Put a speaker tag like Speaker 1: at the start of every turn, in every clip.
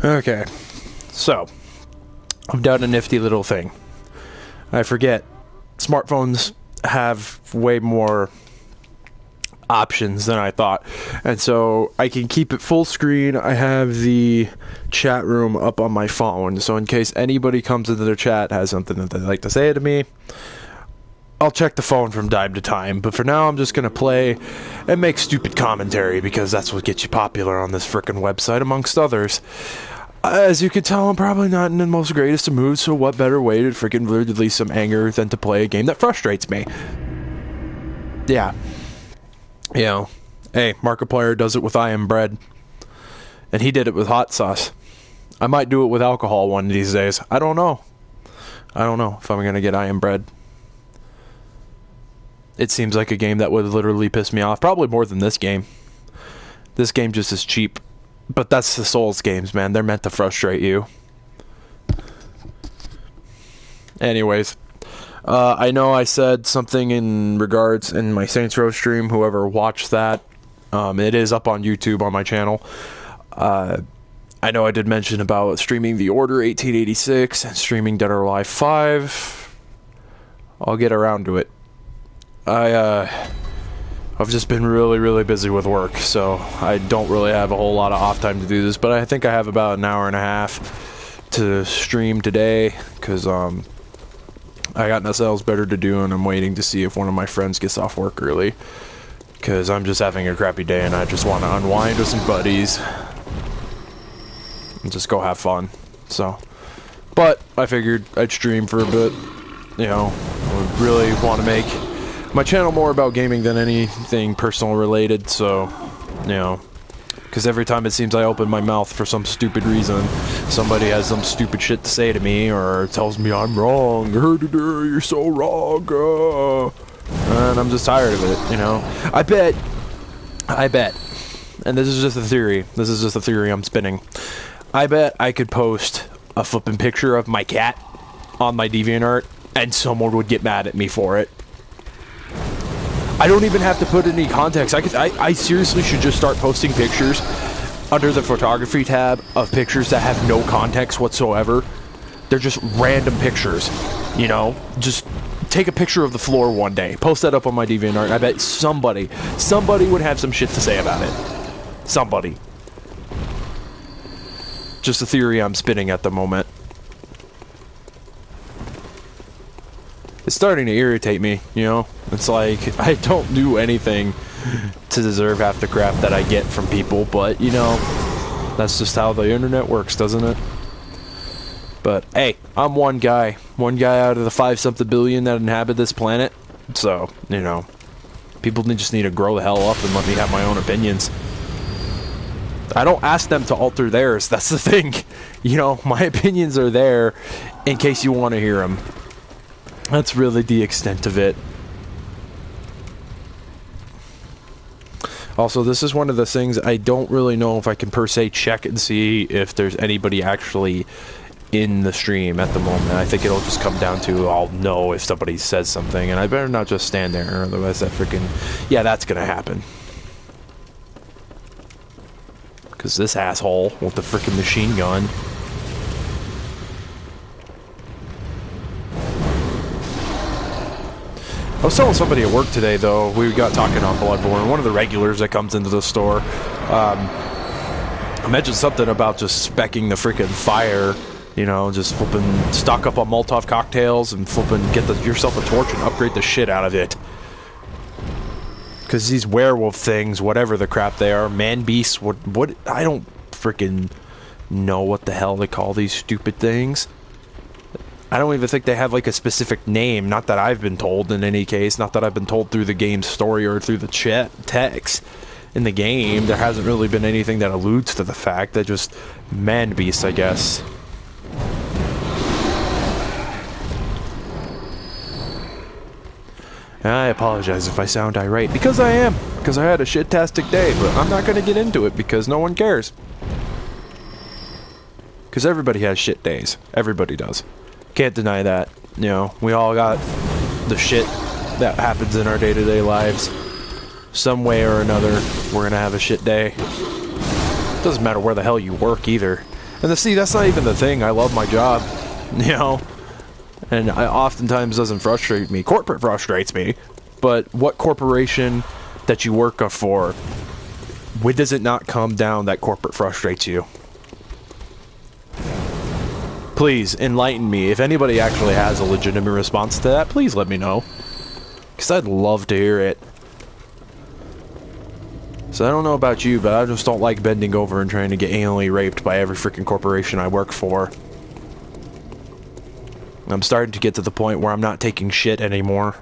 Speaker 1: Okay, so I've done a nifty little thing. I forget, smartphones have way more options than I thought, and so I can keep it full screen. I have the chat room up on my phone, so in case anybody comes into their chat, has something that they'd like to say to me, I'll check the phone from time to time. But for now, I'm just gonna play and make stupid commentary, because that's what gets you popular on this frickin' website, amongst others. As you can tell, I'm probably not in the most greatest of moods, so what better way to freaking release some anger than to play a game that frustrates me? Yeah. You know, hey, Markiplier does it with I Am Bread. And he did it with hot sauce. I might do it with alcohol one of these days. I don't know. I don't know if I'm going to get I Am Bread. It seems like a game that would literally piss me off. Probably more than this game. This game just is cheap. But that's the Souls games, man. They're meant to frustrate you. Anyways. I know I said something in regards in my Saints Row stream. Whoever watched that, it is up on YouTube on my channel. I know I did mention about streaming The Order 1886 and streaming Dead or Alive 5. I'll get around to it. I've just been really busy with work, so I don't really have a whole lot of off time to do this, but I think I have about an hour and a half to stream today, because I got nothing else better to do, and I'm waiting to see if one of my friends gets off work early, because I'm just having a crappy day and I just want to unwind with some buddies and just go have fun. So, but I figured I'd stream for a bit. You know, I really want to make my channel more about gaming than anything personal related, so, you know, because every time it seems I open my mouth for some stupid reason, somebody has some stupid shit to say to me, or tells me I'm wrong, you're so wrong, and I'm just tired of it, you know. I bet, and this is just a theory I'm spinning, I bet I could post a flippin' picture of my cat on my DeviantArt, and someone would get mad at me for it. I don't even have to put any context. I seriously should just start posting pictures under the photography tab of pictures that have no context whatsoever. They're just random pictures, you know? Just take a picture of the floor one day, post that up on my DeviantArt. I bet somebody would have some shit to say about it. Somebody. Just a theory I'm spinning at the moment. It's starting to irritate me, you know? It's like, I don't do anything to deserve half the crap that I get from people, but, you know, that's just how the internet works, doesn't it? But, hey, I'm one guy out of the 5-something billion that inhabit this planet, so, you know, people just need to grow the hell up and let me have my own opinions. I don't ask them to alter theirs, that's the thing. You know, my opinions are there in case you want to hear them. That's really the extent of it. Also, this is one of the things I don't really know if I can per se check and see if there's anybody actually in the stream at the moment. I think it'll just come down to I'll know if somebody says something, and I better not just stand there, otherwise that freaking... Yeah, that's gonna happen. Because this asshole with the freaking machine gun... I was telling somebody at work today, though, we got talking on Bloodborne, one of the regulars that comes into the store, I mentioned something about just specking the freaking fire, you know, just flipping, stock up on Molotov cocktails and flipping, get yourself a torch and upgrade the shit out of it. Because these werewolf things, whatever the crap they are, man-beasts, what, I don't freaking know what the hell they call these stupid things. I don't even think they have like a specific name, not that I've been told in any case, not that I've been told through the game's story or through the chat text in the game. There hasn't really been anything that alludes to the fact. They're just man-beasts, I guess. I apologize if I sound irate, because I am, because I had a shit-tastic day, but I'm not going to get into it because no one cares. Because everybody has shit days. Everybody does. Can't deny that. You know, we all got the shit that happens in our day-to-day lives. Some way or another, we're gonna have a shit day. Doesn't matter where the hell you work either. And see, that's not even the thing. I love my job, you know? And I oftentimes doesn't frustrate me. Corporate frustrates me. But what corporation that you work for, when does it not come down that corporate frustrates you? Please, enlighten me. If anybody actually has a legitimate response to that, please let me know. Because I'd love to hear it. So I don't know about you, but I just don't like bending over and trying to get anally raped by every freaking corporation I work for. I'm starting to get to the point where I'm not taking shit anymore.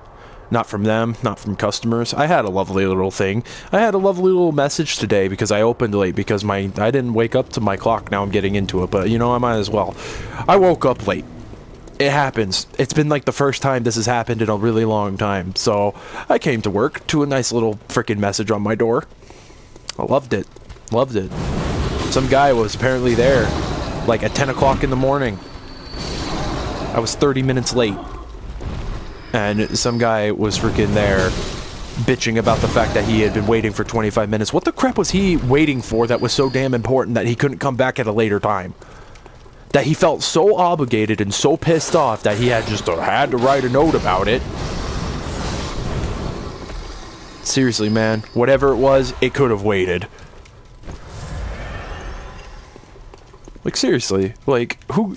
Speaker 1: Not from them, not from customers. I had a lovely little thing. I had a lovely little message today because I opened late because I didn't wake up to my clock. Now I'm getting into it, but you know, I might as well. I woke up late. It happens. It's been like the first time this has happened in a really long time. So I came to work to a nice little freaking message on my door. I loved it. Loved it. Some guy was apparently there like at 10 o'clock in the morning. I was 30 minutes late. And some guy was freaking there bitching about the fact that he had been waiting for 25 minutes. What the crap was he waiting for that was so damn important that he couldn't come back at a later time? That he felt so obligated and so pissed off that he had to write a note about it. Seriously, man. Whatever it was, it could have waited. Like, seriously. Like, who...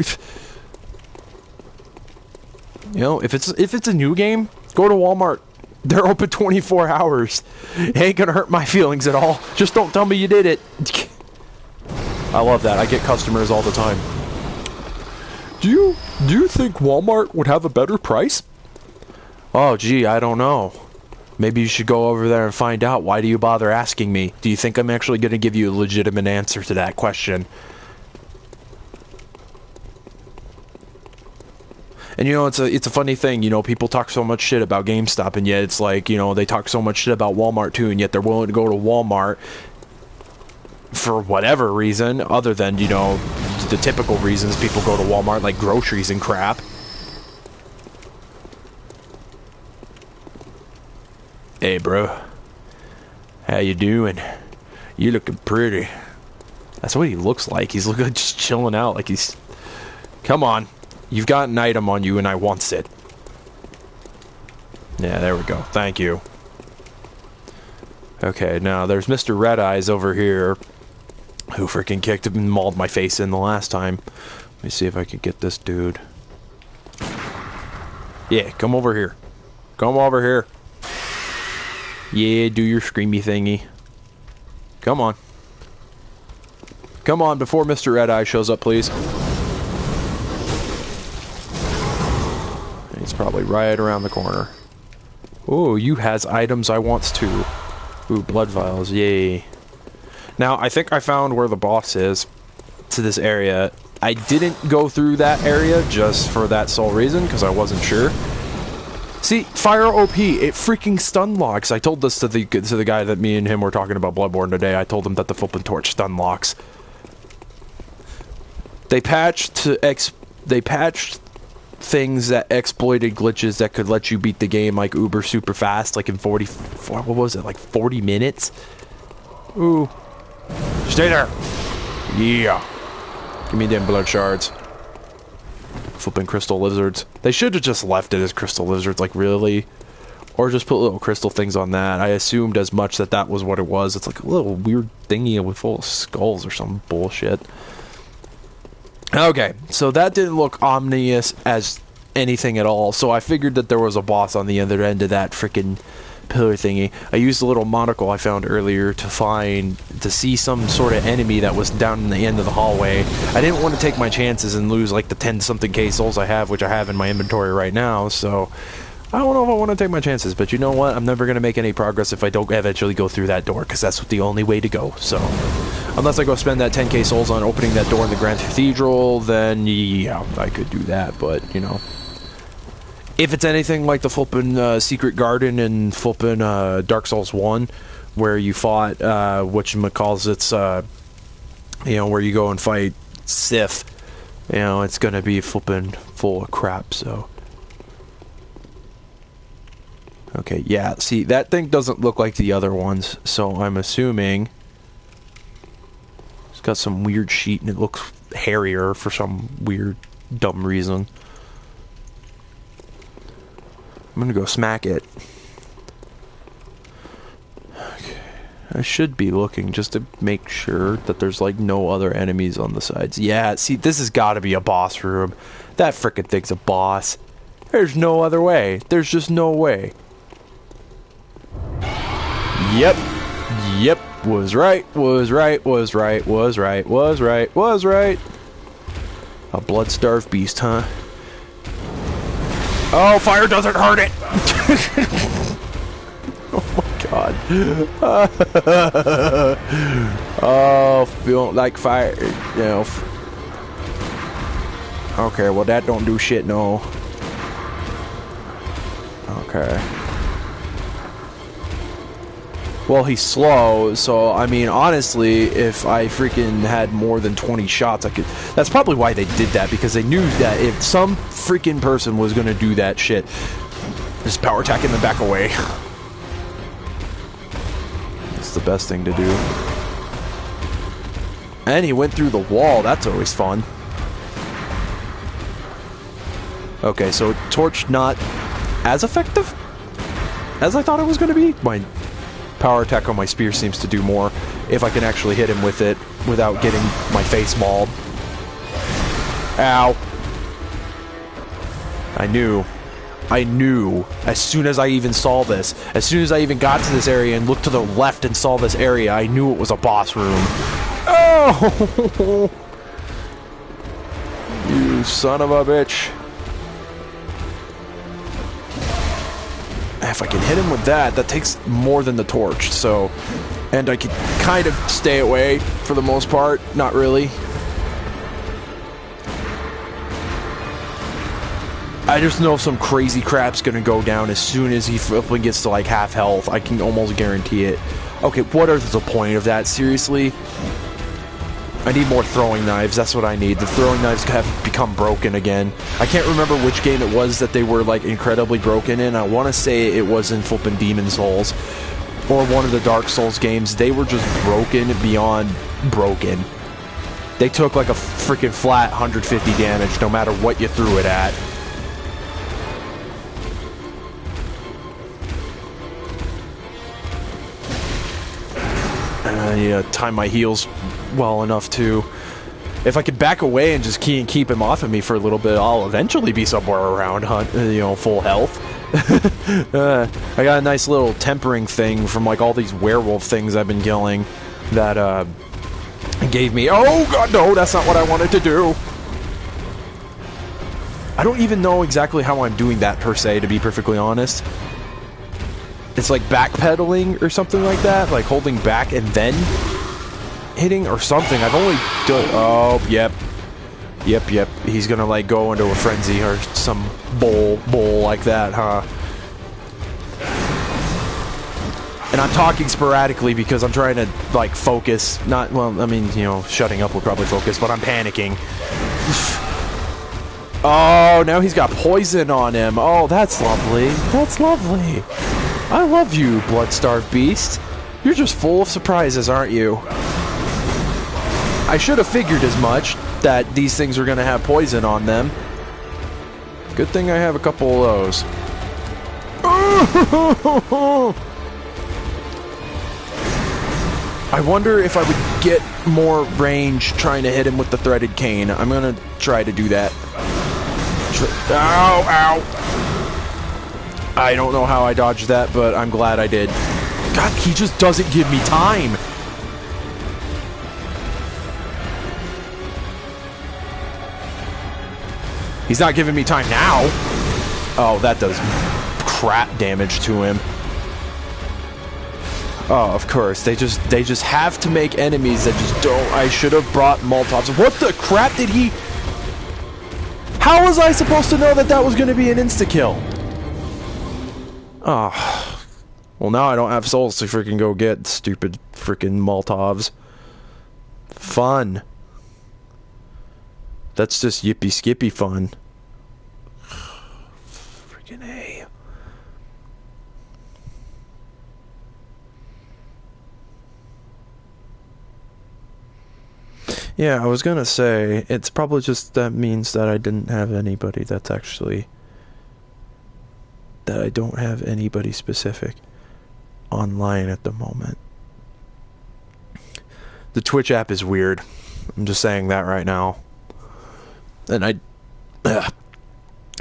Speaker 1: You know, if it's a new game, go to Walmart. They're open 24 hours. It ain't gonna hurt my feelings at all. Just don't tell me you did it. I love that. I get customers all the time. Do you think Walmart would have a better price? Oh, gee, I don't know. Maybe you should go over there and find out. Why do you bother asking me? Do you think I'm actually gonna give you a legitimate answer to that question? And you know, it's a funny thing, you know, people talk so much shit about GameStop, and yet it's like, you know, they talk so much shit about Walmart too, and yet they're willing to go to Walmart for whatever reason, other than, you know, the typical reasons people go to Walmart, like groceries and crap. Hey, bro. How you doing? You looking pretty. That's what he looks like. He's looking just chilling out, like he's... Come on. You've got an item on you and I wants it. Yeah, there we go. Thank you. Okay, now there's Mr. Red Eyes over here who freaking kicked and mauled my face in the last time. Let me see if I can get this dude. Yeah, come over here. Come over here. Yeah, do your screamy thingy. Come on. Come on, before Mr. Red Eye shows up, please. He's probably right around the corner. Oh, you has items I wants to. Ooh, blood vials, yay. Now, I think I found where the boss is to this area. I didn't go through that area just for that sole reason, because I wasn't sure. See, fire OP, it freaking stun locks. I told this to the guy that me and him were talking about Bloodborne today. I told him that the flippin' torch stun locks. They patched things that exploited glitches that could let you beat the game like uber super fast, like in 40, what was it, like 40 minutes? Ooh. Stay there. Yeah. Give me them blood shards. Flipping crystal lizards. They should have just left it as crystal lizards, like really. Or just put little crystal things on that. I assumed as much that was what it was. It's like a little weird thingy with full of skulls or some bullshit. Okay, so that didn't look ominous as anything at all, so I figured that there was a boss on the other end of that freaking pillar thingy. I used a little monocle I found earlier to see some sort of enemy that was down in the end of the hallway. I didn't want to take my chances and lose like the 10-something K souls I have, which I have in my inventory right now, so I don't know if I want to take my chances, but you know what? I'm never going to make any progress if I don't eventually go through that door, because that's the only way to go, so... Unless I go spend that 10k souls on opening that door in the Grand Cathedral, then yeah, I could do that, but, you know. If it's anything like the flippin' Secret Garden and flippin' Dark Souls 1, where you fought, whatchamacallits, you know, where you go and fight Sith, you know, it's gonna be flippin' full of crap, so... Okay, yeah, see, that thing doesn't look like the other ones, so I'm assuming... Got some weird sheet and it looks hairier for some weird, dumb reason. I'm gonna go smack it. Okay. I should be looking just to make sure that there's like no other enemies on the sides. Yeah, see, this has got to be a boss room. That frickin' thing's a boss. There's no other way. There's just no way. Yep. Yep. Was right. Was right. Was right. Was right. Was right. Was right. A blood-starved beast, huh? Oh, fire doesn't hurt it! Oh my god. Oh, feel like fire, you know. Okay, well that don't do shit, no. Okay. Well, he's slow, so, I mean, honestly, if I freaking had more than 20 shots, I could... That's probably why they did that, because they knew that if some freaking person was gonna do that shit, just power attack in the back away. That's the best thing to do. And he went through the wall, that's always fun. Okay, so torch not as effective as I thought it was gonna be. My power attack on my spear seems to do more if I can actually hit him with it without getting my face mauled. Ow. I knew as soon as I even saw this, as soon as I even got to this area and looked to the left and saw this area, I knew it was a boss room. Oh! You son of a bitch. If I can hit him with that, that takes more than the torch, so... And I can kind of stay away for the most part. Not really. I just know some crazy crap's gonna go down as soon as he flipping gets to like half health. I can almost guarantee it. Okay, what is the point of that? Seriously? I need more throwing knives. That's what I need. The throwing knives have become broken again. I can't remember which game it was that they were like incredibly broken in. I want to say it was in flippin' Demon Souls or one of the Dark Souls games. They were just broken beyond broken. They took like a freaking flat 150 damage no matter what you threw it at. I need to time my heals well enough to... If I could back away and just keep him off of me for a little bit, I'll eventually be somewhere around, you know, full health. I got a nice little tempering thing from like all these werewolf things I've been killing that gave me... Oh god, no, that's not what I wanted to do. I don't even know exactly how I'm doing that per se, to be perfectly honest. It's like backpedaling or something like that, like holding back and then hitting or something. I've only done... Oh, yep. Yep. He's gonna like go into a frenzy or some bull like that, huh? And I'm talking sporadically because I'm trying to like focus. Not, well, I mean, you know, shutting up will probably focus, but I'm panicking. Oh, now he's got poison on him. Oh, that's lovely. That's lovely. I love you, blood-starved beast. You're just full of surprises, aren't you? I should have figured as much, that these things are going to have poison on them. Good thing I have a couple of those. I wonder if I would get more range trying to hit him with the threaded cane. I'm going to try to do that. Ow! I don't know how I dodged that, but I'm glad I did. God, he just doesn't give me time. He's not giving me time now. Oh, that does crap damage to him. Oh, of course. They just have to make enemies that just don't... I should have brought Molotovs. What the crap did he... How was I supposed to know that that was going to be an insta-kill? Oh. Well, now I don't have souls to freaking go get stupid freaking Molotovs. Fun. That's just yippee-skippy fun. Freaking A. Yeah, I was gonna say, it's probably just that means that I didn't have anybody that's actually... that I don't have anybody specific online at the moment. The Twitch app is weird. I'm just saying that right now. And I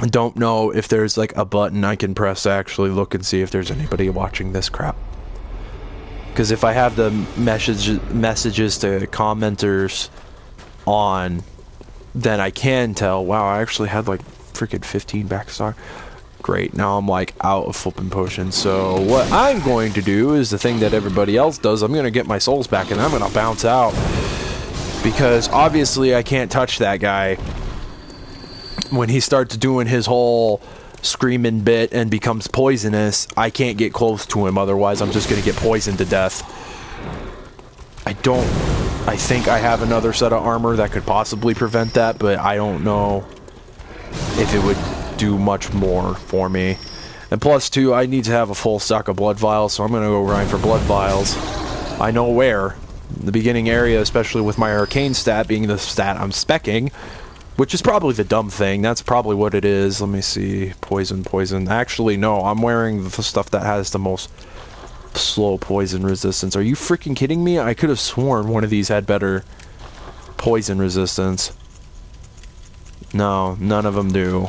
Speaker 1: don't know if there's like a button I can press to actually look and see if there's anybody watching this crap. Because if I have the messages to commenters on, then I can tell, wow, I actually had like freaking 15 backstock. Great, now I'm like out of flipping potions. So what I'm going to do is the thing that everybody else does. I'm going to get my souls back and I'm going to bounce out. Because obviously I can't touch that guy when he starts doing his whole screaming bit and becomes poisonous. I can't get close to him, otherwise I'm just going to get poisoned to death. I think I have another set of armor that could possibly prevent that, but I don't know if it would do much more for me. And plus two, I need to have a full stock of blood vials, so I'm going to go grind for blood vials. I know where. The beginning area, especially with my arcane stat being the stat I'm speccing, which is probably the dumb thing. That's probably what it is. Let me see. Poison. Actually, no. I'm wearing the stuff that has the most slow poison resistance. Are you freaking kidding me? I could have sworn one of these had better poison resistance. No, none of them do.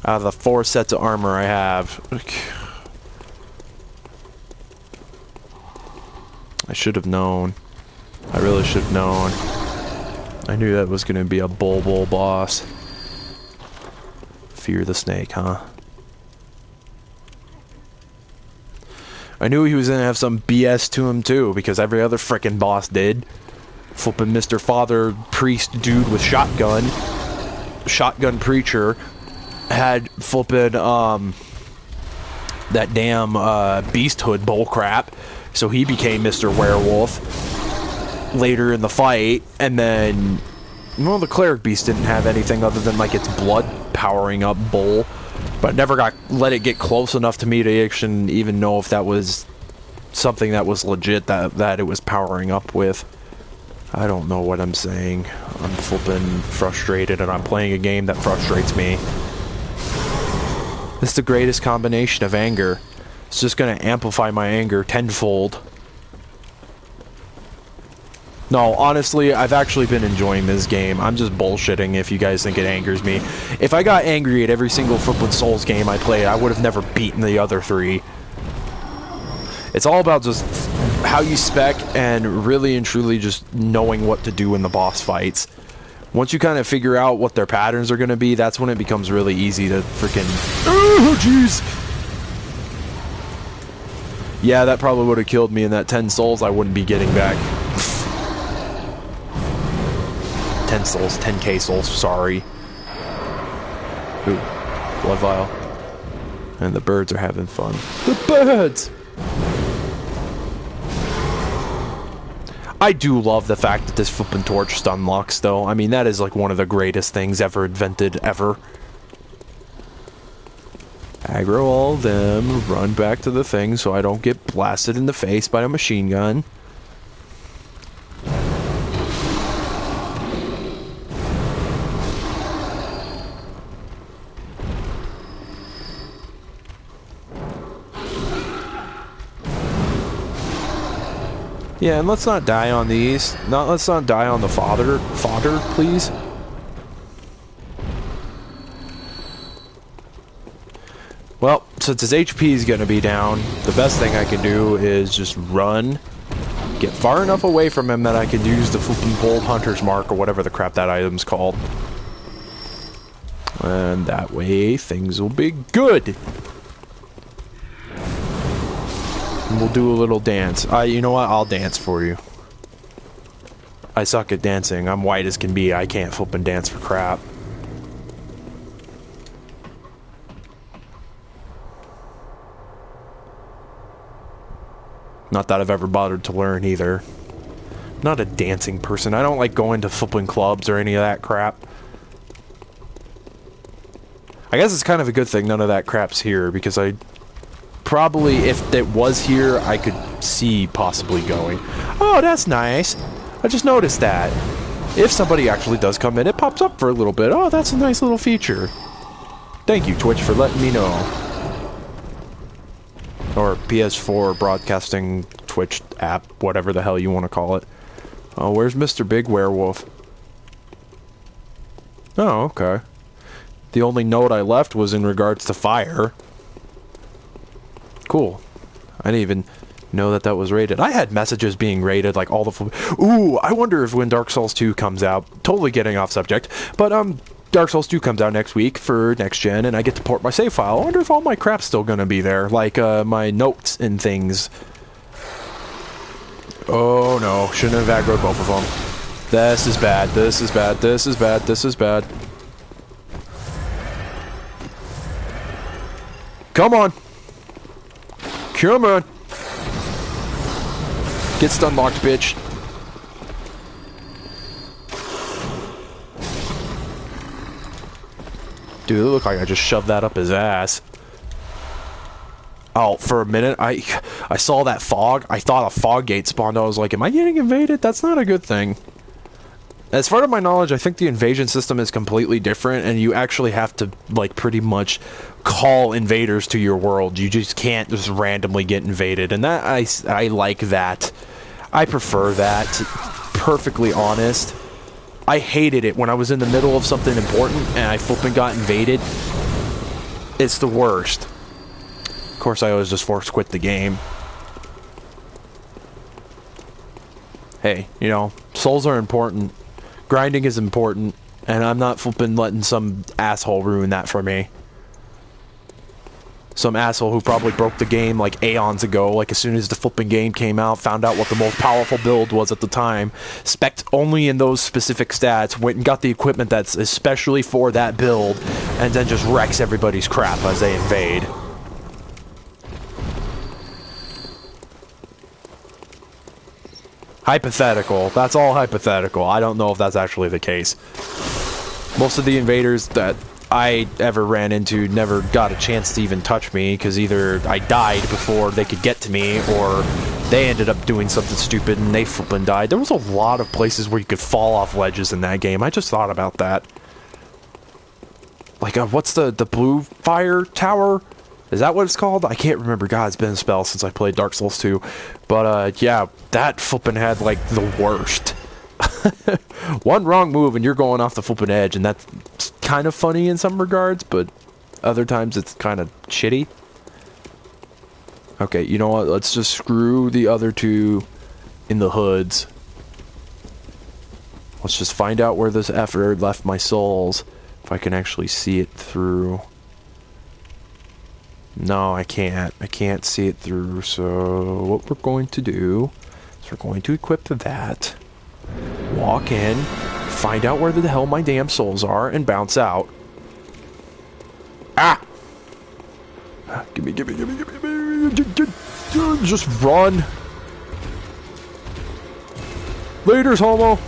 Speaker 1: Out of the 4 sets of armor I have. I should have known. I really should have known. I knew that was going to be a bull boss. Fear the snake, huh? I knew he was going to have some BS to him too, because every other frickin' boss did. Flippin' Mr. Father Priest dude with shotgun. Shotgun preacher. Had flippin' that damn beasthood bullcrap. So he became Mr. Werewolf later in the fight, and then, well, the cleric beast didn't have anything other than like its blood powering up bull, but never let it get close enough to me to actually even know if that was something that was legit that it was powering up with. I don't know what I'm saying. I'm flipping frustrated, and I'm playing a game that frustrates me. This is the greatest combination of anger. It's just gonna amplify my anger tenfold. No, honestly, I've actually been enjoying this game. I'm just bullshitting if you guys think it angers me. If I got angry at every single flippin' Souls game I played, I would have never beaten the other 3. It's all about just how you spec and really and truly just knowing what to do in the boss fights. Once you kind of figure out what their patterns are going to be, that's when it becomes really easy to freaking... Oh, jeez! Yeah, that probably would have killed me, and that 10 souls I wouldn't be getting back. 10 souls, 10k souls, sorry. Ooh, blood vial. And the birds are having fun. The birds! I do love the fact that this flippin' torch stun locks, though. I mean, that is like one of the greatest things ever invented, ever. Aggro all of them, run back to the thing so I don't get blasted in the face by a machine gun. Yeah, and let's not die on these. Let's not die on the fodder, please. Well, since his HP is going to be down, the best thing I can do is just run, get far enough away from him that I can use the flipping bold hunter's mark or whatever the crap that item's called. And that way, things will be good. And we'll do a little dance. You know what? I'll dance for you. I suck at dancing. I'm white as can be. I can't flippin' dance for crap. Not that I've ever bothered to learn either. I'm not a dancing person. I don't like going to flipping clubs or any of that crap. I guess it's kind of a good thing none of that crap's here, because I probably, if it was here, I could see possibly going. Oh, that's nice. I just noticed that. if somebody actually does come in, it pops up for a little bit. Oh, that's a nice little feature. Thank you, Twitch, for letting me know. Or PS4 broadcasting Twitch app, whatever the hell you want to call it. Oh, where's Mr. Big Werewolf? Oh, okay. The only note I left was in regards to fire. Cool. I didn't even know that that was rated. I had messages being rated, like all the... Ooh, I wonder if when Dark Souls 2 comes out... Totally getting off subject. But, Dark Souls 2 comes out next week for next gen, and I get to port my save file. I wonder if all my crap's still gonna be there. Like, my notes and things. Oh, no. Shouldn't have aggroed both of them. This is bad. This is bad. This is bad. This is bad. Come on. Come on. Get stun locked, bitch. Dude, it looked like I just shoved that up his ass. Oh, for a minute, I saw that fog. I thought a fog gate spawned. I was like, am I getting invaded? That's not a good thing. As far as my knowledge, I think the invasion system is completely different, and you actually have to, like, pretty much call invaders to your world. You just can't just randomly get invaded, and that, I like that. I prefer that, perfectly honest. I hated it when I was in the middle of something important, and I flipping got invaded. It's the worst. Of course, I always just force quit the game. Hey, you know, souls are important. Grinding is important, and I'm not flipping letting some asshole ruin that for me. Some asshole who probably broke the game like aeons ago, like as soon as the flipping game came out, found out what the most powerful build was at the time, spec'd only in those specific stats, went and got the equipment that's especially for that build, and then just wrecks everybody's crap as they invade. Hypothetical. That's all hypothetical. I don't know if that's actually the case. Most of the invaders that I ever ran into never got a chance to even touch me, because either I died before they could get to me, or they ended up doing something stupid and they flippin' died. There was a lot of places where you could fall off ledges in that game. I just thought about that. Like, what's the blue fire tower? Is that what it's called? I can't remember. God, it's been a spell since I played Dark Souls 2. But, yeah, that flippin' had, like, the worst. One wrong move and you're going off the flippin' edge, and that's kind of funny in some regards, but other times it's kind of shitty. Okay, you know what? Let's just screw the other two in the hoods. Let's just find out where this effort left my souls, if I can actually see it through. No, I can't. I can't see it through, so what we're going to do is we're going to equip that, walk in, find out where the hell my damn souls are, and bounce out. Ah! Gimme. Just run. Laters, homo.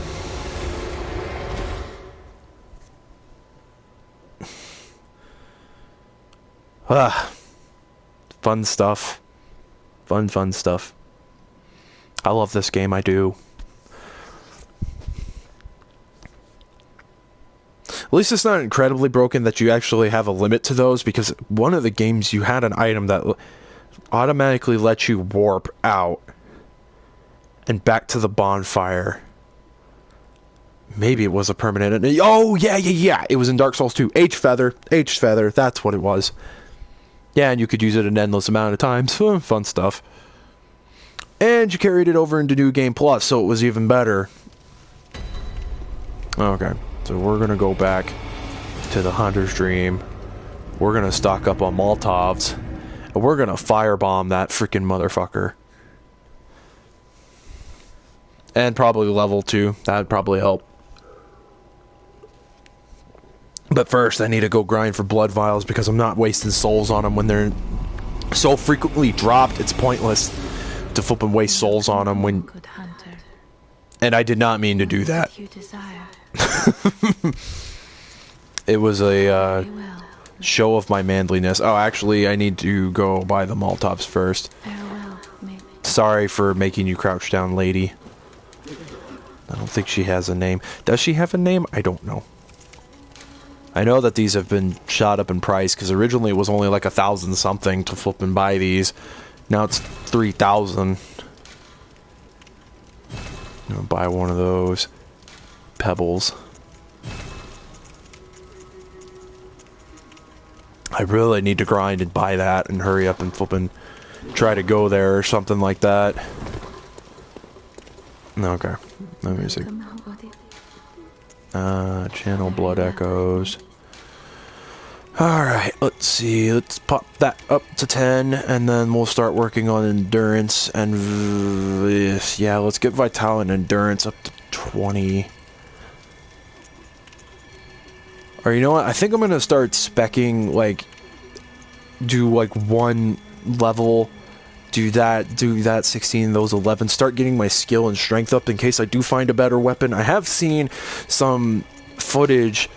Speaker 1: Fun stuff. Fun stuff. I love this game, I do. At least it's not incredibly broken that you actually have a limit to those, because one of the games you had an item that automatically lets you warp out and back to the bonfire. Maybe it was a permanent... Oh, yeah. It was in Dark Souls 2. H-Feather, that's what it was. Yeah, and you could use it an endless amount of times. Fun stuff. And you carried it over into New Game Plus, so it was even better. Okay, so we're going to go back to the Hunter's Dream. We're going to stock up on Molotovs. And we're going to firebomb that freaking motherfucker. And probably level 2. That would probably help. But first, I need to go grind for blood vials, because I'm not wasting souls on them when they're so frequently dropped. It's pointless to flip and waste souls on them when... And I did not mean to do that. It was a show of my manliness. Oh, actually, I need to go buy the Molotovs first. Sorry for making you crouch down, lady. I don't think she has a name. Does she have a name? I don't know. I know that these have been shot up in price, because originally it was only like 1,000 something to flip and buy these. Now it's 3,000. Buy one of those. Pebbles. I really need to grind and buy that and hurry up and flip and try to go there or something like that. Okay. Let me see. Channel blood echoes. Alright, let's see. Let's pop that up to 10, and then we'll start working on endurance. And yeah, let's get vitality and endurance up to 20. Or you know what? I think I'm gonna start speccing, like, do like one level, do that 16, those 11, start getting my skill and strength up in case I do find a better weapon. I have seen some footage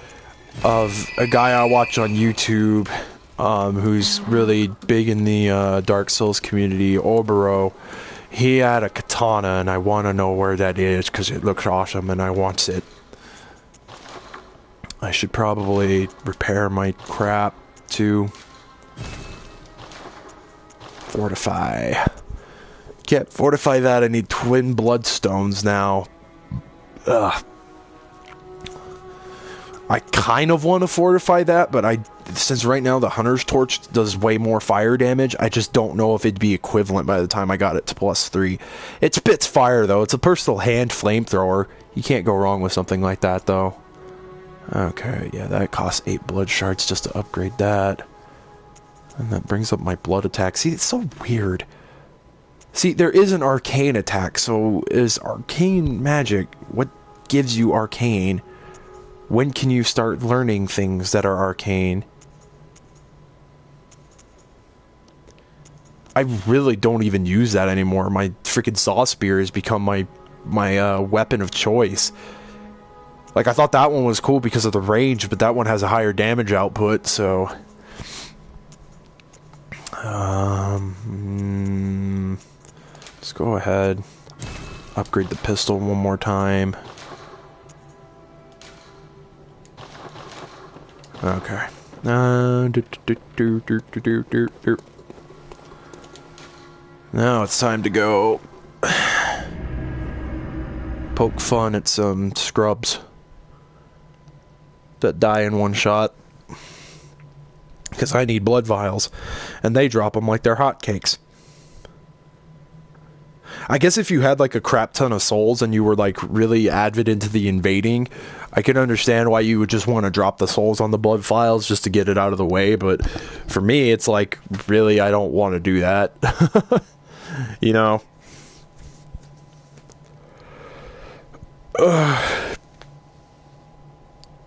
Speaker 1: of a guy I watch on YouTube, who's really big in the Dark Souls community, Obero. He had a katana, and I want to know where that is because it looks awesome and I want it. I should probably repair my crap too. Fortify. Can't fortify that. I need twin bloodstones now. Ugh. I kind of want to fortify that, but since right now the Hunter's Torch does way more fire damage, I just don't know if it'd be equivalent by the time I got it to +3. It spits fire, though. It's a personal hand flamethrower. You can't go wrong with something like that, though. Okay, yeah, that costs 8 blood shards just to upgrade that. And that brings up my blood attack. See, it's so weird. See, there is an arcane attack, so is arcane magic? What gives you arcane? When can you start learning things that are arcane? I really don't even use that anymore. My freaking saw spear has become my weapon of choice. Like, I thought that one was cool because of the range, but that one has a higher damage output, so... let's go ahead. Upgrade the pistol one more time. Okay. Now it's time to go poke fun at some scrubs that die in one shot. Because I need blood vials, and they drop them like they're hotcakes. I guess if you had like a crap ton of souls and you were like really avid into the invading, I can understand why you would just want to drop the souls on the blood vials just to get it out of the way, but for me it's like, really, I don't want to do that. You know?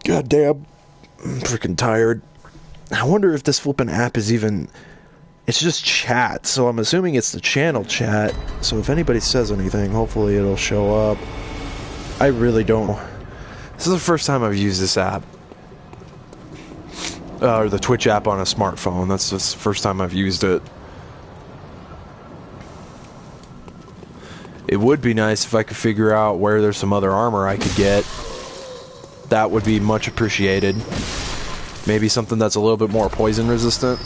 Speaker 1: God damn. I'm freaking tired. I wonder if this flipping app is even... It's just chat, so I'm assuming it's the channel chat. So if anybody says anything, hopefully it'll show up. I really don't... This is the first time I've used this app. Or the Twitch app on a smartphone. That's the first time I've used it. It would be nice if I could figure out where there's some other armor I could get. That would be much appreciated. Maybe something that's a little bit more poison resistant.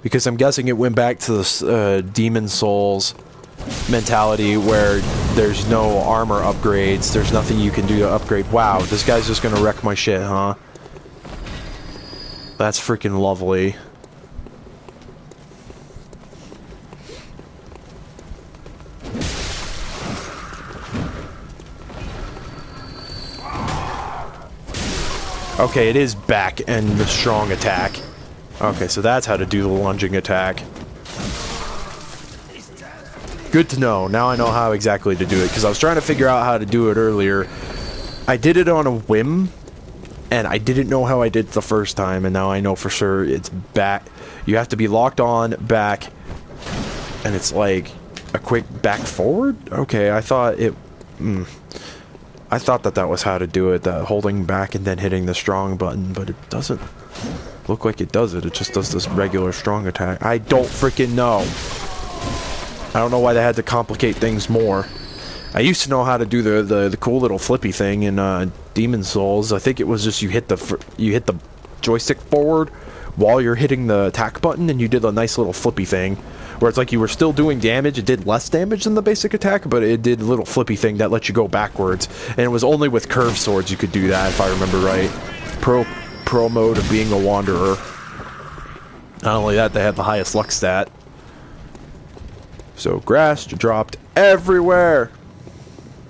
Speaker 1: Because I'm guessing it went back to the Demon Souls mentality where there's no armor upgrades, there's nothing you can do to upgrade. Wow, this guy's just gonna wreck my shit, huh? That's freaking lovely. Okay, it is back and the strong attack. Okay, so that's how to do the lunging attack. Good to know. Now I know how exactly to do it, because I was trying to figure out how to do it earlier. I did it on a whim, and I didn't know how I did it the first time, and now I know for sure it's back. You have to be locked on, back, and it's like a quick back forward? Okay, I thought it... I thought that was how to do it, that holding back and then hitting the strong button, but it doesn't look like it does it. It just does this regular strong attack. I don't freaking know. I don't know why they had to complicate things more. I used to know how to do the cool little flippy thing in Demon Souls. I think it was just you hit the joystick forward while you're hitting the attack button, and you did a nice little flippy thing where it's like you were still doing damage. It did less damage than the basic attack, but it did a little flippy thing that let you go backwards. And it was only with curved swords you could do that, if I remember right. Pro mode of being a wanderer. Not only that, they had the highest luck stat. So grass dropped everywhere.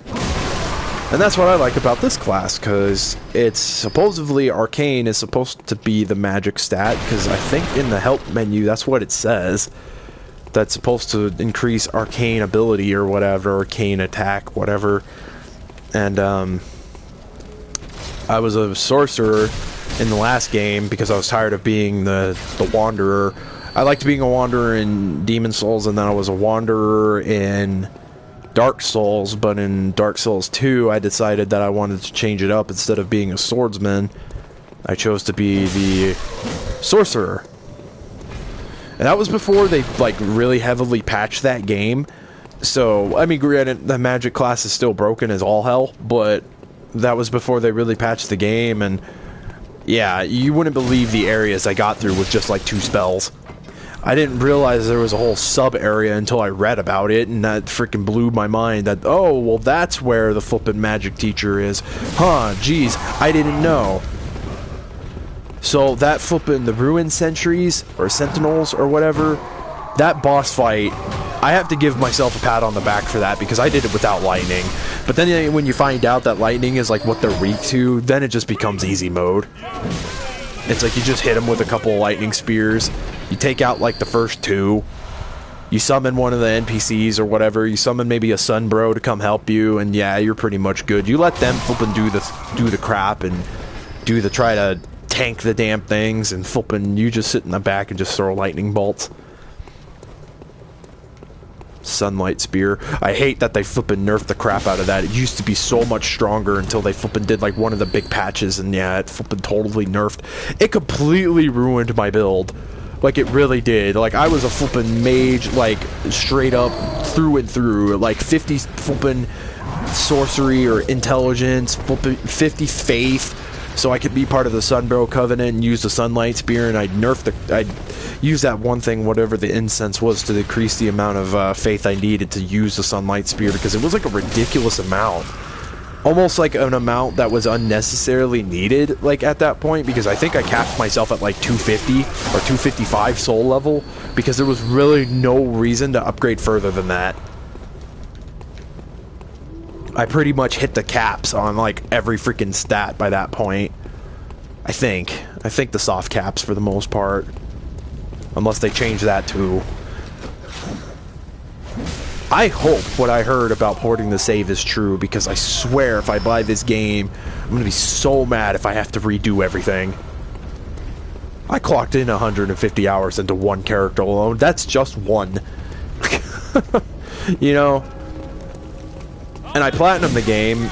Speaker 1: And that's what I like about this class, because it's supposedly arcane is supposed to be the magic stat, because I think in the help menu that's what it says. That's supposed to increase arcane ability or whatever, arcane attack, whatever. And I was a sorcerer in the last game because I was tired of being the wanderer. I liked being a wanderer in Demon Souls, and then I was a wanderer in Dark Souls, but in Dark Souls 2 I decided that I wanted to change it up. Instead of being a swordsman, I chose to be the sorcerer. And that was before they like really heavily patched that game. So, I mean, granted, the magic class is still broken as all hell, but that was before they really patched the game, and yeah, you wouldn't believe the areas I got through with just like 2 spells. I didn't realize there was a whole sub-area until I read about it, and that freaking blew my mind that, oh, well, that's where the flippin' magic teacher is. Huh, geez, I didn't know. So that flippin' the Ruin Sentries, or Sentinels, or whatever, that boss fight, I have to give myself a pat on the back for that, because I did it without lightning. But then when you find out that lightning is like what they're weak to, then it just becomes easy mode. It's like you just hit them with a couple of lightning spears, you take out like the first 2, you summon one of the NPCs or whatever, you summon maybe a Sunbro to come help you, and yeah, you're pretty much good. You let them flippin' do the crap and try to tank the damn things, and flippin' you just sit in the back and just throw lightning bolts. Sunlight Spear. I hate that they flippin' nerfed the crap out of that. It used to be so much stronger until they flippin' did like one of the big patches, and yeah, it flippin' totally nerfed. It completely ruined my build. Like, it really did. Like, I was a flippin' mage, like, straight up, through and through. Like, 50 flippin' sorcery or intelligence, flippin' 50 faith, so I could be part of the Sunbro Covenant and use the Sunlight Spear, and I'd use that one thing, whatever the incense was, to decrease the amount of faith I needed to use the Sunlight Spear, because it was like a ridiculous amount. Almost like an amount that was unnecessarily needed, like, at that point, because I think I capped myself at like 250 or 255 soul level, because there was really no reason to upgrade further than that. I pretty much hit the caps on like every freaking stat by that point. I think the soft caps for the most part, unless they change that too. I hope what I heard about porting the save is true, because I swear if I buy this game, I'm gonna be so mad if I have to redo everything. I clocked in 150 hours into one character alone. That's just one. You know? And I platinumed the game,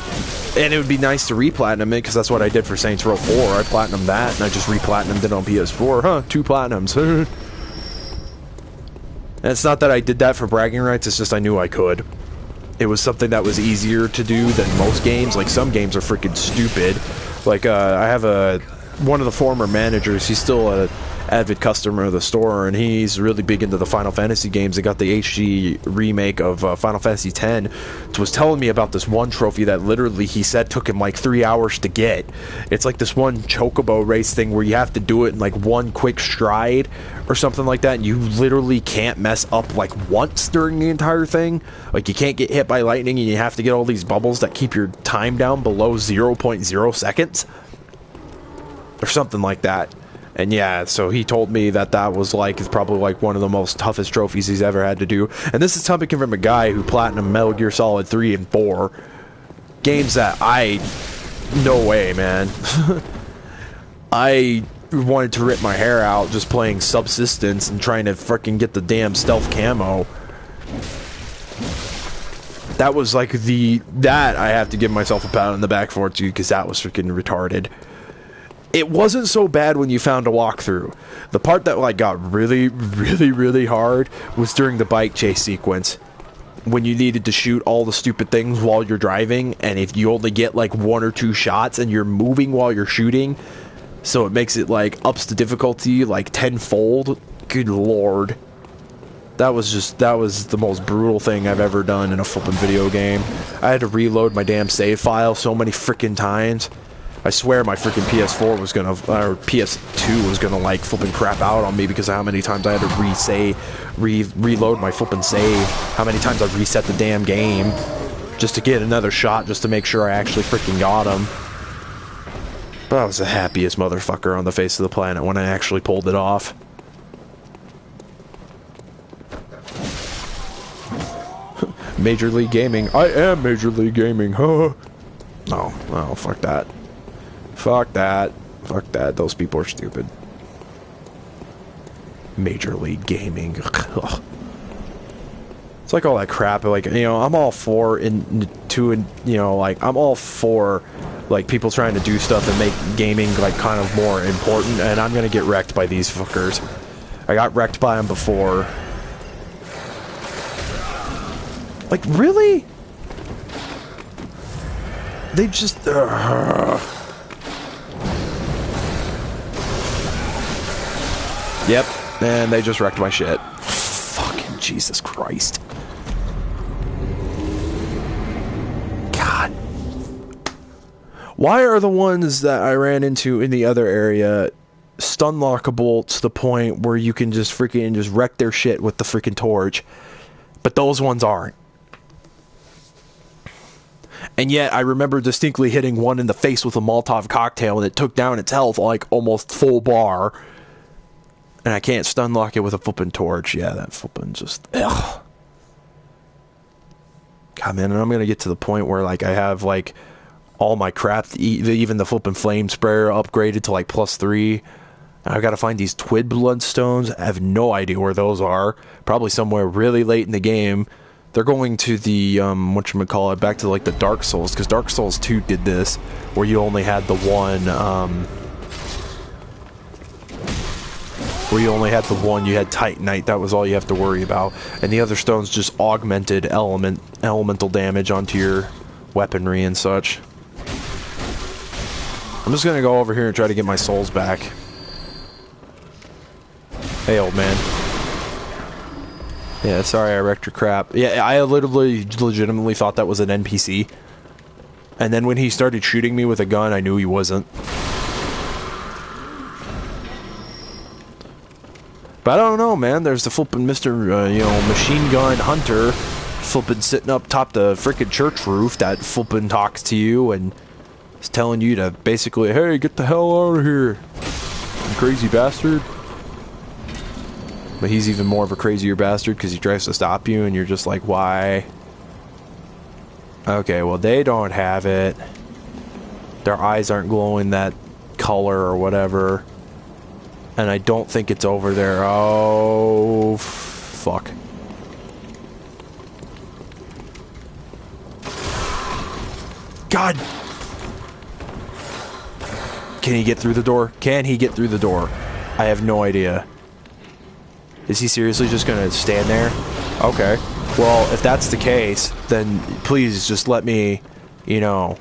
Speaker 1: and it would be nice to re-platinum it, because that's what I did for Saints Row 4. I platinumed that, and I just re-platinumed it on PS4. Huh, 2 platinums. And it's not that I did that for bragging rights, it's just I knew I could. It was something that was easier to do than most games. Like, some games are freaking stupid. Like, I have one of the former managers, he's still a avid customer of the store, and he's really big into the Final Fantasy games. They got the HD remake of Final Fantasy X. Was telling me about this one trophy that literally he said took him like 3 hours to get. It's like this one chocobo race thing where you have to do it in like one quick stride or something like that, and you literally can't mess up like once during the entire thing. Like, you can't get hit by lightning, and you have to get all these bubbles that keep your time down below 0.0 seconds or something like that. And yeah, so he told me that that was like, it's probably like one of the most toughest trophies he's ever had to do. And this is coming from a guy who platinumed Metal Gear Solid 3 and 4. Games that no way, man. I wanted to rip my hair out just playing Subsistence and trying to freaking get the damn stealth camo. That was like that I have to give myself a pat on the back for too, because that was freaking retarded. It wasn't so bad when you found a walkthrough. The part that like got really, really, really hard was during the bike chase sequence. when you needed to shoot all the stupid things while you're driving, and if you only get like 1 or 2 shots and you're moving while you're shooting, so it makes it like ups the difficulty like tenfold. Good lord. That was the most brutal thing I've ever done in a flippin' video game. I had to reload my damn save file so many freaking times. I swear my freaking PS4 was gonna, or PS2 was gonna like flippin' crap out on me because of how many times I had to reload my flippin' save. How many times I reset the damn game just to get another shot, just to make sure I actually freaking got him. But I was the happiest motherfucker on the face of the planet when I actually pulled it off. Major League Gaming. I am Major League Gaming, huh? No, oh, fuck that. Fuck that. Fuck that. Those people are stupid. Major League Gaming. It's like all that crap. Like, you know, I'm all for I'm all for like people trying to do stuff and make gaming like kind of more important, and I'm gonna get wrecked by these fuckers. I got wrecked by them before. Like, really? They just... Yep, and they just wrecked my shit. Fucking Jesus Christ. God. Why are the ones that I ran into in the other area stun lockable to the point where you can just freaking just wreck their shit with the freaking torch, but those ones aren't? And yet, I remember distinctly hitting one in the face with a Molotov cocktail, and it took down its health like almost full bar. And I can't stun lock it with a flippin' torch. Yeah, that flippin' just... Ugh. God, man, and I'm gonna get to the point where, like, I have, like, all my crap, even the flippin' flame sprayer upgraded to, like, +3. And I've got to find these Twid Bloodstones. I have no idea where those are. Probably somewhere really late in the game. They're going to the, whatchamacallit, back to, like, the Dark Souls, because Dark Souls 2 did this, where you only had the one, you had Titanite, that was all you have to worry about, and the other stones just augmented elemental damage onto your weaponry and such. I'm just gonna go over here and try to get my souls back. Hey, old man. Yeah, sorry I wrecked your crap. Yeah, I legitimately thought that was an NPC. And then when he started shooting me with a gun, I knew he wasn't. But I don't know, man. There's the flippin' Mr. Machine Gun Hunter flippin' sitting up top the frickin' church roof that flippin' talks to you and is telling you to basically, hey, get the hell out of here, you crazy bastard. But he's even more of a crazier bastard because he tries to stop you and you're just like, why? Okay, well, they don't have it. Their eyes aren't glowing that color or whatever. And I don't think it's over there. Oh, fuck. God! Can he get through the door? Can he get through the door? I have no idea. Is he seriously just gonna stand there? Okay. Well, if that's the case, then please just let me, you know,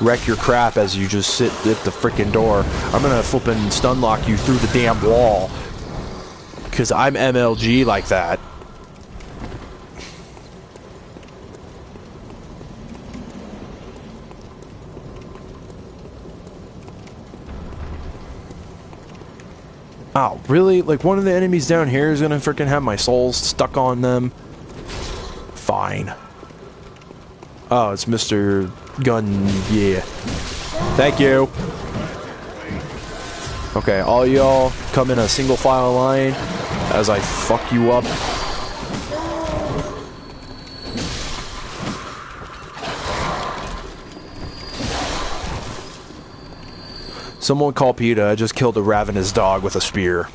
Speaker 1: wreck your crap as you just sit at the frickin' door. I'm gonna flippin' stun lock you through the damn wall. Because I'm MLG like that. Oh, really? Like, one of the enemies down here is gonna frickin' have my souls stuck on them? Fine. Oh, it's Mr. Gun, yeah. Thank you. Okay, all y'all come in a single file line as I fuck you up. Someone call PETA. I just killed a ravenous dog with a spear.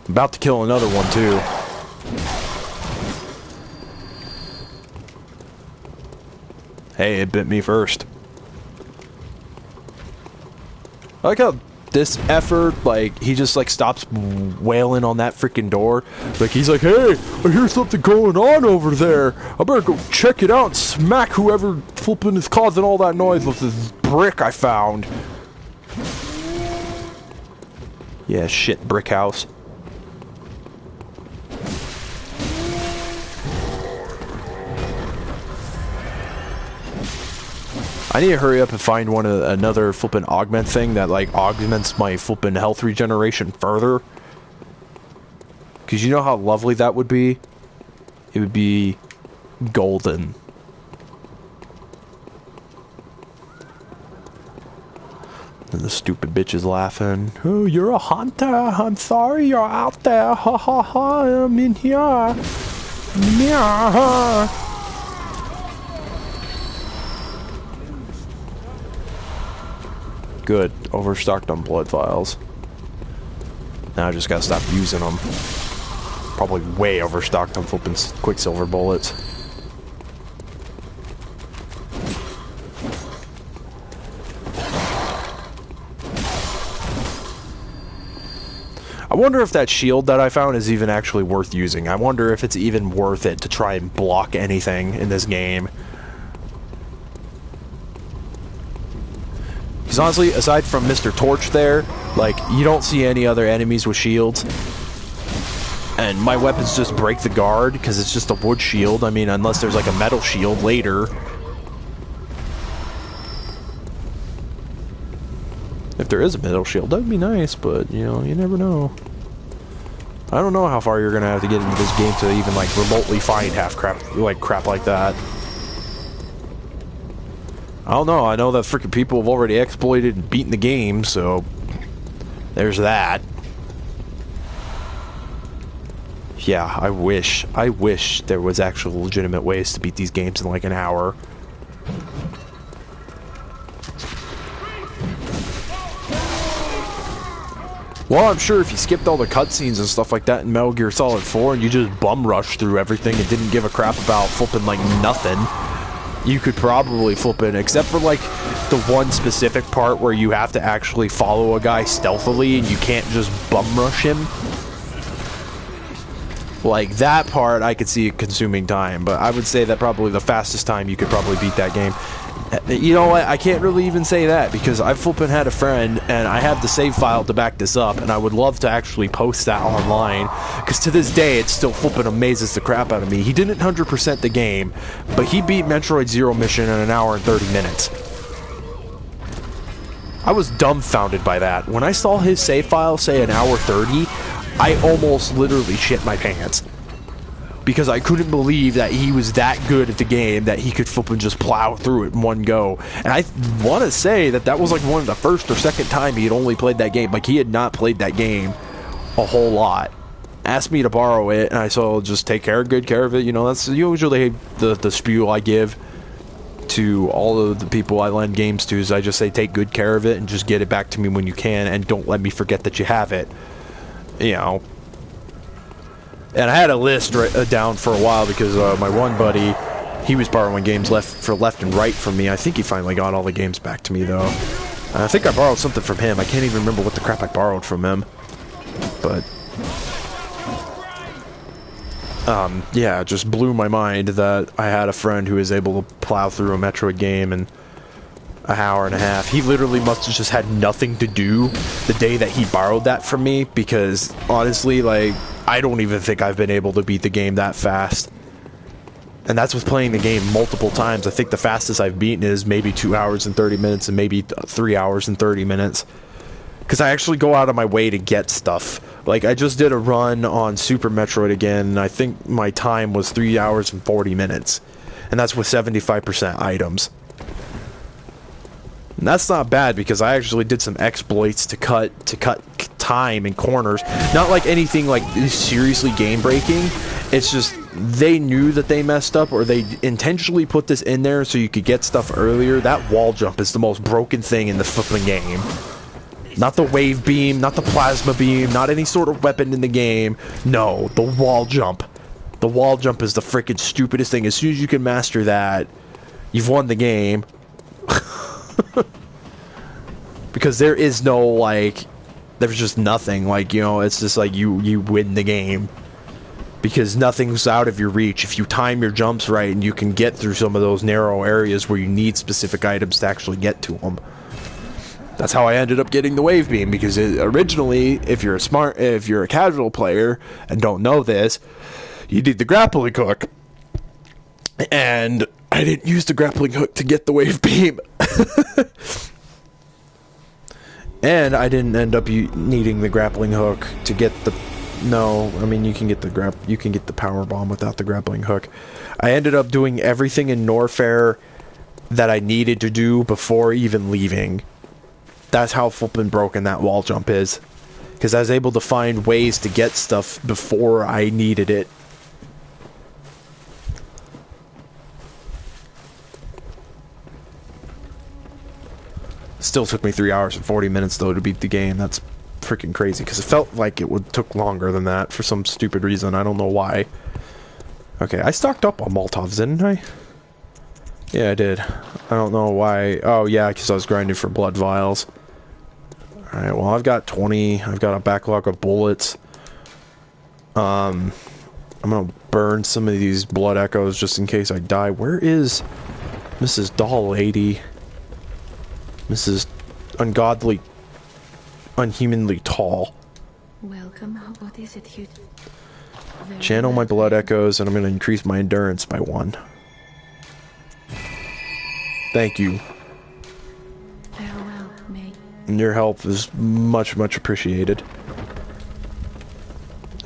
Speaker 1: I'm about to kill another one, too. Hey, it bit me first. I like how this effort, like, he just, like, stops wailing on that freaking door. Like, he's like, hey, I hear something going on over there. I better go check it out and smack whoever flipping is causing all that noise with this brick I found. Yeah, shit, brick house. I need to hurry up and find another flippin' augment thing that, like, augments my flippin' health regeneration further. Because you know how lovely that would be? It would be golden. And the stupid bitch is laughing. Oh, you're a hunter. I'm sorry you're out there. Ha ha ha, I'm in here. Yeah. Good. Overstocked on blood vials. Now I just gotta stop using them. Probably way overstocked on flipping quicksilver bullets. I wonder if that shield that I found is even actually worth using. I wonder if it's even worth it to try and block anything in this game. Because honestly, aside from Mr. Torch there, like, you don't see any other enemies with shields. And my weapons just break the guard, because it's just a wood shield. I mean, unless there's like a metal shield later. If there is a metal shield, that'd be nice, but, you know, you never know. I don't know how far you're gonna have to get into this game to even, like, remotely find crap like that. I don't know. I know that freaking people have already exploited and beaten the game, so there's that. Yeah, I wish there was actual legitimate ways to beat these games in like an hour. Well, I'm sure if you skipped all the cutscenes and stuff like that in Metal Gear Solid 4 and you just bum rushed through everything and didn't give a crap about flipping like nothing, you could probably flip it, except for like the one specific part where you have to actually follow a guy stealthily and you can't just bum rush him. Like that part I could see it consuming time, but I would say that probably the fastest time you could probably beat that game. You know what, I can't really even say that because I've flippin' had a friend and I have the save file to back this up and I would love to actually post that online because to this day it still flippin' amazes the crap out of me. He didn't 100% the game, but he beat Metroid Zero Mission in an hour and 30 minutes. I was dumbfounded by that. When I saw his save file say an hour 30, I almost literally shit my pants. Because I couldn't believe that he was that good at the game that he could flip and just plow through it in one go. And I want to say that that was like one of the first or second time he had only played that game. Like he had not played that game a whole lot. Asked me to borrow it, and I said, "I'll just take good care of it." You know, that's usually the spiel I give to all of the people I lend games to. Is I just say, take good care of it and just get it back to me when you can, and don't let me forget that you have it. You know. And I had a list down for a while because my one buddy, he was borrowing games left and right from me. I think he finally got all the games back to me, though. I think I borrowed something from him. I can't even remember what the crap I borrowed from him. But yeah, it just blew my mind that I had a friend who was able to plow through a Metroid game in an hour and a half. He literally must have just had nothing to do the day that he borrowed that from me, because honestly, like, I don't even think I've been able to beat the game that fast. And that's with playing the game multiple times. I think the fastest I've beaten is maybe 2 hours and 30 minutes and maybe 3 hours and 30 minutes. Because I actually go out of my way to get stuff. Like, I just did a run on Super Metroid again, and I think my time was 3 hours and 40 minutes. And that's with 75% items. And that's not bad, because I actually did some exploits to cut time in corners. Not like anything like seriously game-breaking. It's just they knew that they messed up, or they intentionally put this in there so you could get stuff earlier. That wall jump is the most broken thing in the flipping game. Not the wave beam, not the plasma beam, not any sort of weapon in the game. No, the wall jump. The wall jump is the freaking stupidest thing. As soon as you can master that, you've won the game. Because there is no, like, there's just nothing. Like, you know, it's just like you win the game. Because nothing's out of your reach. If you time your jumps right and you can get through some of those narrow areas where you need specific items to actually get to them. That's how I ended up getting the wave beam, because originally, if you're a casual player and don't know this, you need the grappling hook. And I didn't use the grappling hook to get the wave beam. And I didn't end up needing the grappling hook to get the... No, I mean, you can get the power bomb without the grappling hook. I ended up doing everything in Norfair that I needed to do before even leaving. That's how flippin' broken that wall jump is. Because I was able to find ways to get stuff before I needed it. Still took me 3 hours and 40 minutes, though, to beat the game. That's freaking crazy, because it felt like it took longer than that for some stupid reason. I don't know why. Okay, I stocked up on Molotovs, didn't I? Yeah, I did. I don't know why. Oh, yeah, because I was grinding for blood vials. Alright, well, I've got 20. I've got a backlog of bullets. I'm gonna burn some of these blood echoes just in case I die. Where is Mrs. Doll Lady? Mrs. Ungodly, unhumanly tall.
Speaker 2: Welcome. What is it you...
Speaker 1: Channel my blood echoes, and I'm going to increase my endurance by 1. Thank you.
Speaker 2: Farewell, May.
Speaker 1: And your help is much, much appreciated.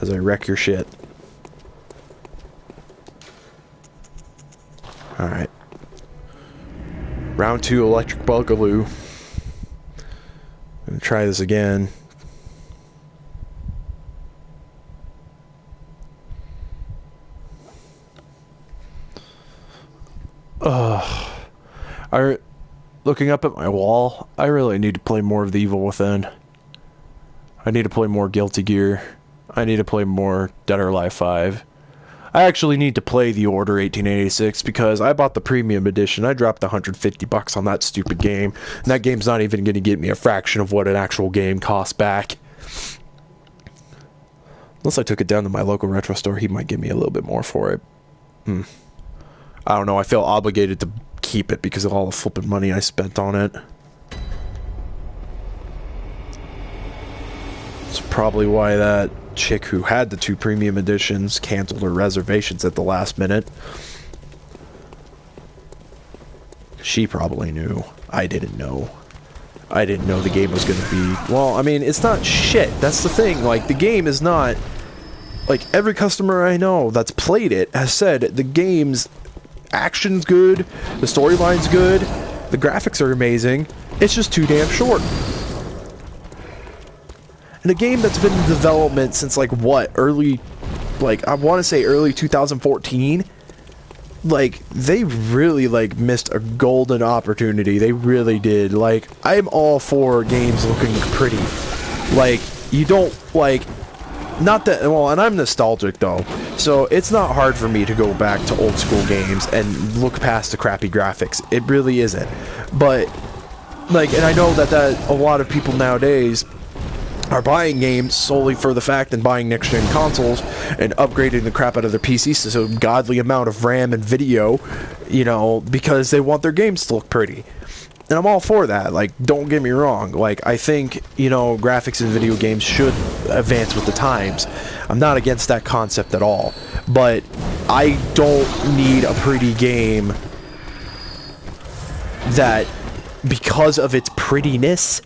Speaker 1: As I wreck your shit. Alright. Round 2, Electric Bugaloo. Gonna try this again. Looking up at my wall, I really need to play more of The Evil Within. I need to play more Guilty Gear. I need to play more Dead or Alive 5. I actually need to play The Order 1886 because I bought the premium edition. I dropped $150 on that stupid game, and that game's not even going to get me a fraction of what an actual game costs back. Unless I took it down to my local retro store, he might give me a little bit more for it. I don't know, I feel obligated to keep it because of all the flipping money I spent on it. It's probably why that chick who had the 2 premium editions canceled her reservations at the last minute. She probably knew. I didn't know. I didn't know the game was going to be... Well, I mean, it's not shit. That's the thing. Like, the game is not... Like, every customer I know that's played it has said the game's action's good, the storyline's good, the graphics are amazing. It's just too damn short. And a game that's been in development since, like, what? Early... Like, I want to say early 2014... Like, they really, like, missed a golden opportunity. They really did. Like, I'm all for games looking pretty. Like, you don't, like... Not that... Well, and I'm nostalgic, though. So, it's not hard for me to go back to old school games and look past the crappy graphics. It really isn't. But, like, and I know that a lot of people nowadays are buying games solely for the fact and buying next-gen consoles and upgrading the crap out of their PCs to a godly amount of RAM and video, you know, because they want their games to look pretty. And I'm all for that. Like, don't get me wrong. Like, I think, you know, graphics in video games should advance with the times. I'm not against that concept at all. But I don't need a pretty game that, because of its prettiness,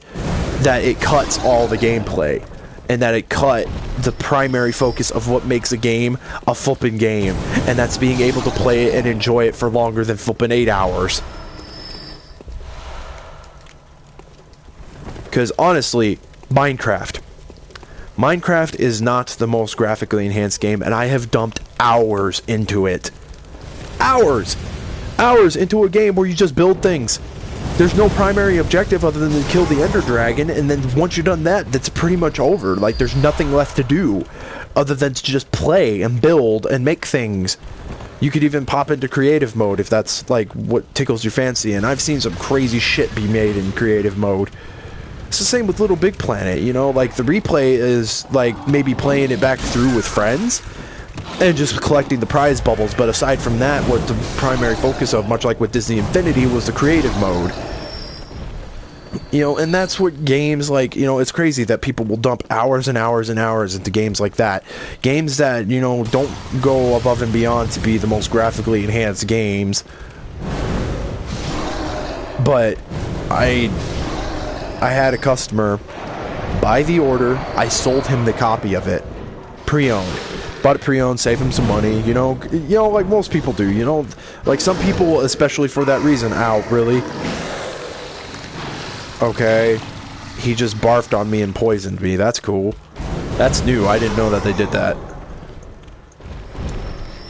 Speaker 1: that it cuts all the gameplay. And that it cut the primary focus of what makes a game a flippin' game. And that's being able to play it and enjoy it for longer than flippin' 8 hours. Because honestly, Minecraft is not the most graphically enhanced game, and I have dumped hours into it. Hours into a game where you just build things. There's no primary objective other than to kill the Ender Dragon, and then once you've done that, that's pretty much over. Like, there's nothing left to do other than to just play and build and make things. You could even pop into creative mode if that's, like, what tickles your fancy, and I've seen some crazy shit be made in creative mode. It's the same with Little Big Planet, you know, like the replay is like maybe playing it back through with friends and just collecting the prize bubbles, but aside from that, what the primary focus of, much like with Disney Infinity, was the creative mode. You know, and that's what games like, you know, it's crazy that people will dump hours and hours and hours into games like that. Games that, you know, don't go above and beyond to be the most graphically enhanced games. But I had a customer buy the order. I sold him the copy of it, pre-owned. Bought it pre-owned, save him some money. You know, like most people do. You know, like some people, especially for that reason. Ow, really? Okay, he just barfed on me and poisoned me. That's cool. That's new. I didn't know that they did that.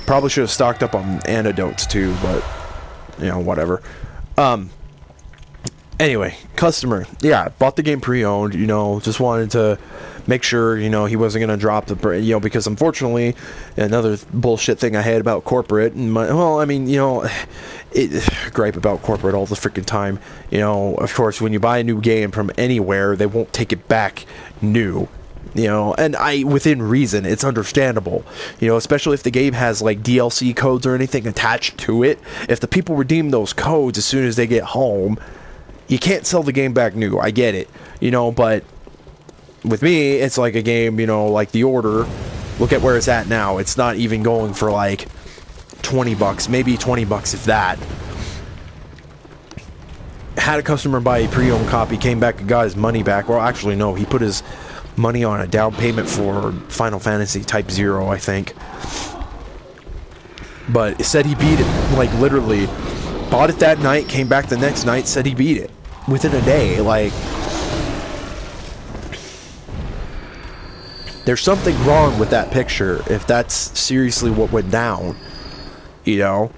Speaker 1: Probably should have stocked up on antidotes too, but you know, whatever. Anyway, customer, yeah, bought the game pre-owned, you know, just wanted to make sure, you know, he wasn't going to drop the, you know, because unfortunately, another bullshit thing I had about corporate, and well, I mean, you know, gripe about corporate all the freaking time, you know, of course, when you buy a new game from anywhere, they won't take it back new. You know, and within reason, it's understandable. You know, especially if the game has like DLC codes or anything attached to it. If the people redeem those codes as soon as they get home, you can't sell the game back new. I get it, you know, but with me, it's like a game, you know, like The Order. Look at where it's at now. It's not even going for like $20, maybe $20 if that. Had a customer buy a pre-owned copy, came back and got his money back. Well, actually, no, he put his money on a down payment for Final Fantasy Type 0, I think. But it said he beat it, like literally. Bought it that night, came back the next night, said he beat it. Within a day, like... There's something wrong with that picture, if that's seriously what went down. You know?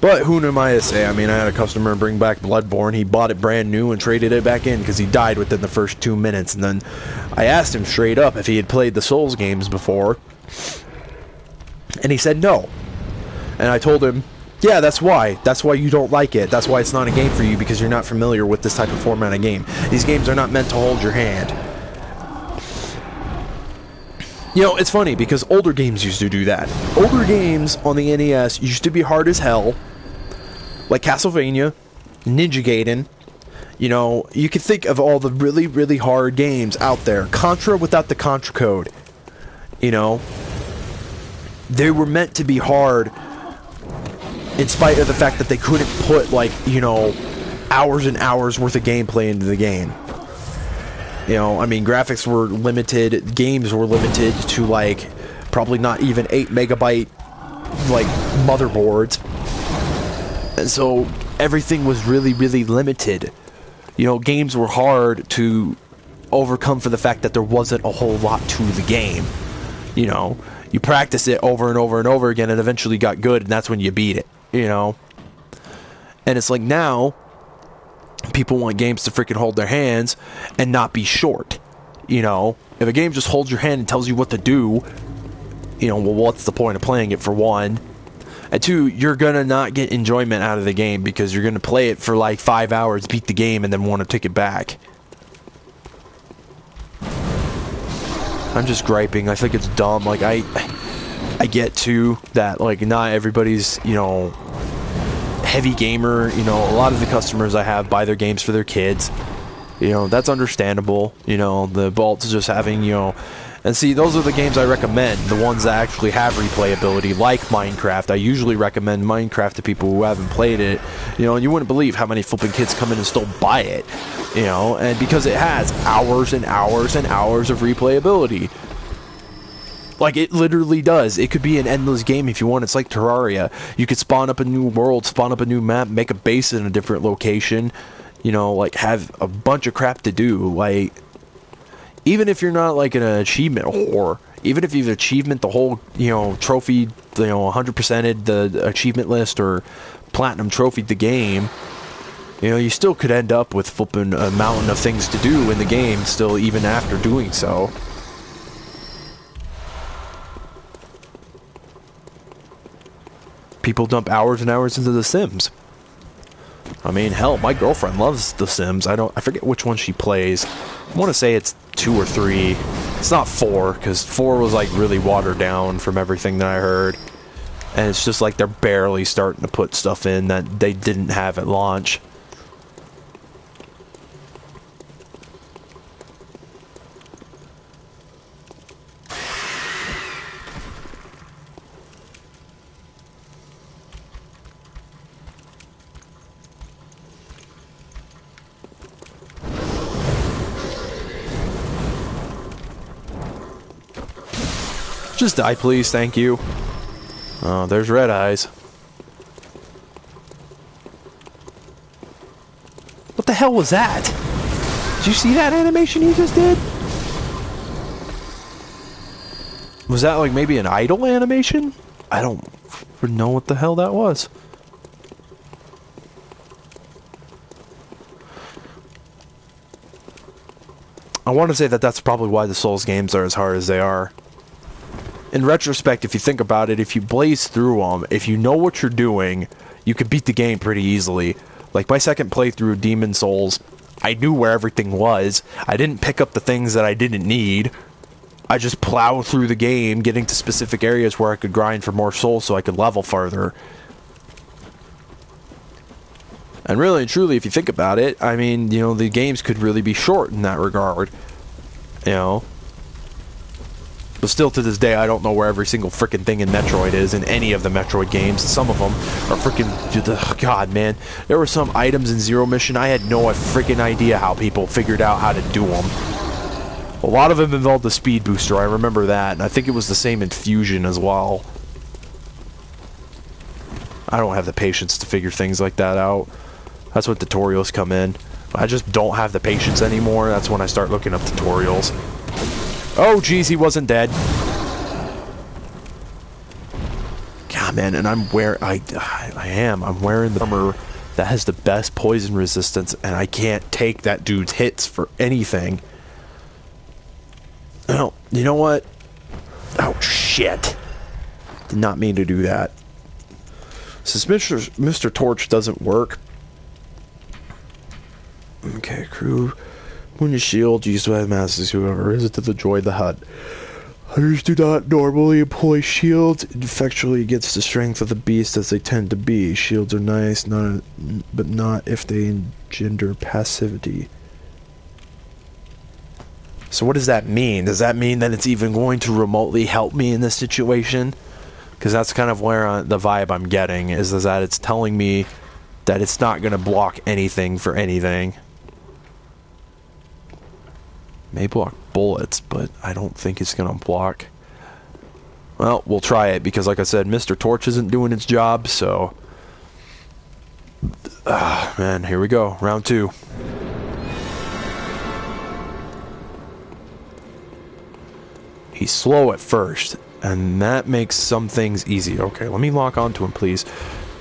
Speaker 1: But who am I to say? I mean, I had a customer bring back Bloodborne. He bought it brand new and traded it back in because he died within the first 2 minutes. And then I asked him straight up if he had played the Souls games before. And he said no. And I told him, yeah, that's why. That's why you don't like it. That's why it's not a game for you, because you're not familiar with this type of format of game. These games are not meant to hold your hand. You know, it's funny, because older games used to do that. Older games on the NES used to be hard as hell. Like Castlevania, Ninja Gaiden. You know, you could think of all the really, really hard games out there. Contra without the Contra code. You know? They were meant to be hard in spite of the fact that they couldn't put, like, you know, hours and hours worth of gameplay into the game. You know, I mean, graphics were limited, games were limited to, like, probably not even 8 megabyte, like, motherboards. And so, everything was really, really limited. You know, games were hard to overcome for the fact that there wasn't a whole lot to the game. You know, you practice it over and over and over again and eventually got good, and that's when you beat it, you know? And it's like now, people want games to freaking hold their hands and not be short, you know? If a game just holds your hand and tells you what to do, you know, well, what's the point of playing it, for one? And two, you're gonna not get enjoyment out of the game because you're gonna play it for like 5 hours, beat the game, and then want to take it back. I'm just griping. I think it's dumb. Like, I get to that, like, not everybody's, you know, heavy gamer. You know, a lot of the customers I have buy their games for their kids. You know, that's understandable. You know, the Vault's just having, you know... And see, those are the games I recommend, the ones that actually have replayability, like Minecraft. I usually recommend Minecraft to people who haven't played it. You know, and you wouldn't believe how many flipping kids come in and still buy it. You know, and because it has hours and hours and hours of replayability. Like, it literally does. It could be an endless game if you want. It's like Terraria. You could spawn up a new world, spawn up a new map, make a base in a different location. You know, like, have a bunch of crap to do. Like... Even if you're not like an achievement whore, even if you've achievement the whole, you know, trophy, you know, 100%ed the achievement list or platinum trophied the game, you know, you still could end up with flipping a mountain of things to do in the game still, even after doing so. People dump hours and hours into The Sims. I mean, hell, my girlfriend loves The Sims. I forget which one she plays. I want to say it's 2 or 3. It's not 4, because 4 was like really watered down from everything that I heard. And it's just like they're barely starting to put stuff in that they didn't have at launch. Just die, please. Thank you. Oh, there's red eyes. What the hell was that? Did you see that animation he just did? Was that like maybe an idle animation? I don't know what the hell that was. I want to say that that's probably why the Souls games are as hard as they are. In retrospect, if you think about it, if you blaze through them, if you know what you're doing, you could beat the game pretty easily. Like my second playthrough of Demon Souls, I knew where everything was. I didn't pick up the things that I didn't need. I just plowed through the game, getting to specific areas where I could grind for more souls so I could level farther. And really and truly, if you think about it, I mean, you know, the games could really be short in that regard. You know? But still, to this day, I don't know where every single freaking thing in Metroid is, in any of the Metroid games. Some of them are freaking... Oh, God, man. There were some items in Zero Mission, I had no freaking idea how people figured out how to do them. A lot of them involved the speed booster, I remember that, and I think it was the same in Fusion as well. I don't have the patience to figure things like that out. That's when tutorials come in. I just don't have the patience anymore. That's when I start looking up tutorials. Oh, geez, he wasn't dead. God, man, and I'm wearing... I'm wearing the armor that has the best poison resistance, and I can't take that dude's hits for anything. Oh, you know what? Oh, shit. Did not mean to do that. Since Mr. Torch doesn't work... Okay, crew. When you shield, use web masses, whoever is it to destroy the hut. Hunters do not normally employ shields. It effectually gets the strength of the beast as they tend to be. Shields are nice, but not if they engender passivity. So what does that mean? Does that mean that it's even going to remotely help me in this situation? Because that's kind of where the vibe I'm getting, is that it's telling me that it's not going to block anything for anything. May block bullets, but I don't think it's gonna block. Well, we'll try it, because like I said, Mr. Torch isn't doing its job, so... man, here we go. Round 2. He's slow at first, and that makes some things easy. Okay, let me lock onto him, please.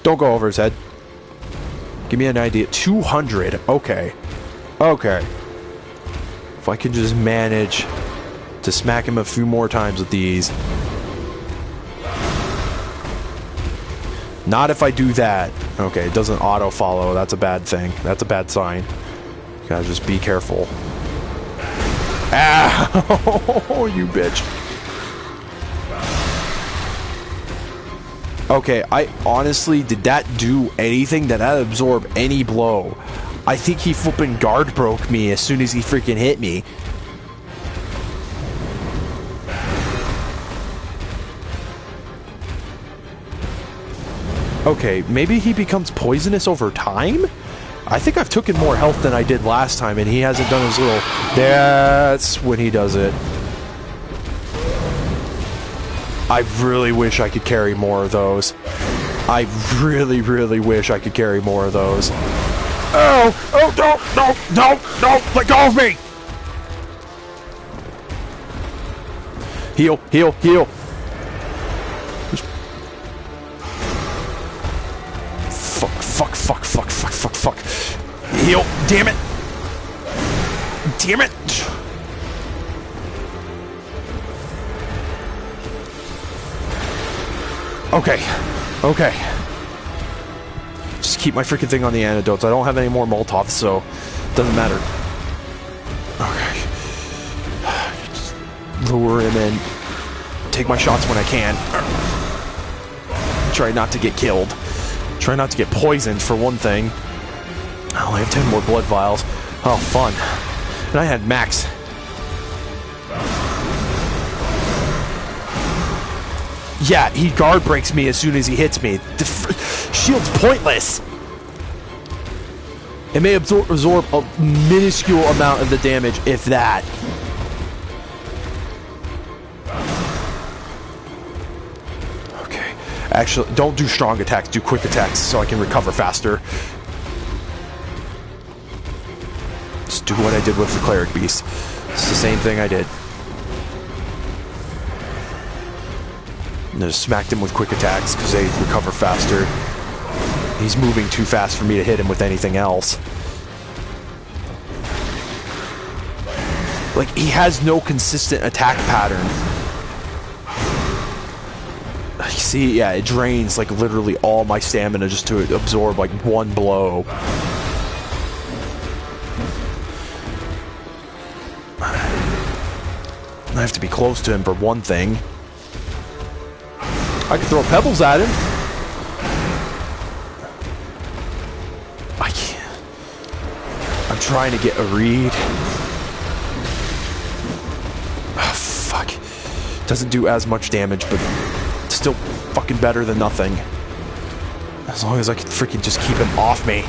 Speaker 1: Don't go over his head. Give me an idea. 200. Okay. Okay. If I can just manage to smack him a few more times with these. Not if I do that. Okay, it doesn't auto-follow. That's a bad thing. That's a bad sign. You gotta just be careful. Ah! You bitch. Okay, I honestly, did that do anything? Did that absorb any blow? I think he flippin' guard broke me as soon as he freaking hit me. Okay, maybe he becomes poisonous over time? I think I've taken more health than I did last time, and he hasn't done his little... That's when he does it. I really wish I could carry more of those. I really, really wish I could carry more of those. Oh! Oh, no! Let go of me! Heal, heal, heal. Fuck. Heal. Damn it. Damn it. Okay. Okay. Just keep my freaking thing on the antidotes. I don't have any more Molotovs, so it doesn't matter. Okay. Just lure him in. Take my shots when I can. Try not to get killed. Try not to get poisoned, for one thing. I only have 10 more blood vials. Oh, fun. And I had max. Yeah, he guard breaks me as soon as he hits me. The shield's pointless. It may absorb a minuscule amount of the damage, if that. Okay. Actually, don't do strong attacks. Do quick attacks so I can recover faster. Just do what I did with the cleric beast. It's the same thing I did. And just smacked him with quick attacks because they recover faster. He's moving too fast for me to hit him with anything else. Like, he has no consistent attack pattern. You see, yeah, it drains, like, literally all my stamina just to absorb, like, one blow. I have to be close to him for one thing. I can throw pebbles at him. I can't. I'm trying to get a read. Oh, fuck. Doesn't do as much damage, but it's still fucking better than nothing. As long as I can freaking just keep him off me.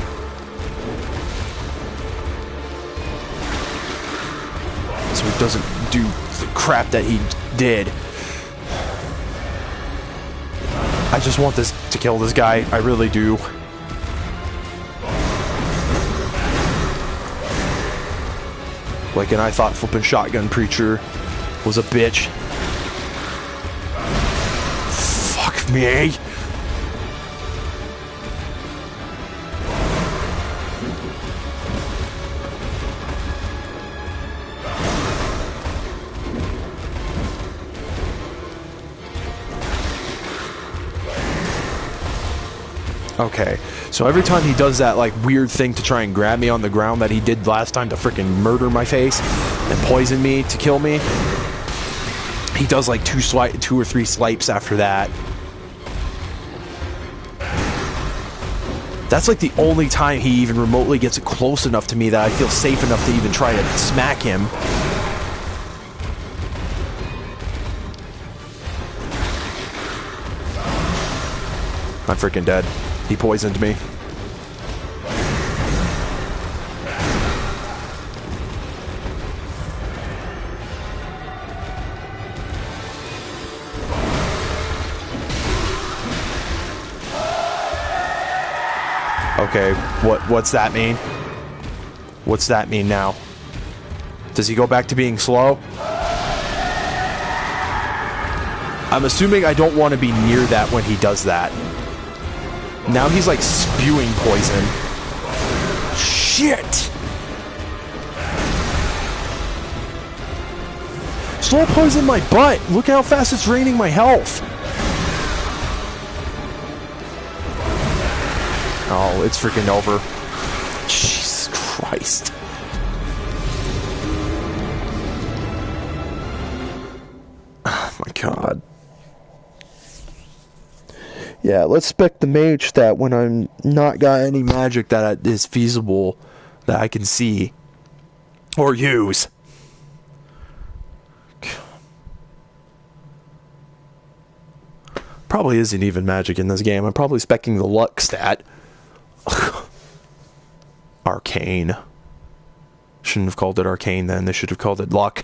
Speaker 1: So he doesn't do the crap that he did. I just want this to kill this guy. I really do. Like, and I thought flipping shotgun preacher was a bitch. Fuck me. Okay, so every time he does that, like, weird thing to try and grab me on the ground that he did last time to freaking murder my face and poison me to kill me, he does, like, two or three swipes after that. That's, like, the only time he even remotely gets close enough to me that I feel safe enough to even try to smack him. I'm freaking dead. He poisoned me. Okay, what's that mean? What's that mean now? Does he go back to being slow? I'm assuming I don't want to be near that when he does that. Now he's like spewing poison. Shit! Slow poison my butt! Look how fast it's draining my health! Oh, it's freaking over. Jesus Christ. Oh my god. Yeah, let's spec the mage stat when I'm not got any magic that is feasible that I can see or use. Probably isn't even magic in this game. I'm probably specking the luck stat. Arcane. Shouldn't have called it arcane then. They should have called it luck.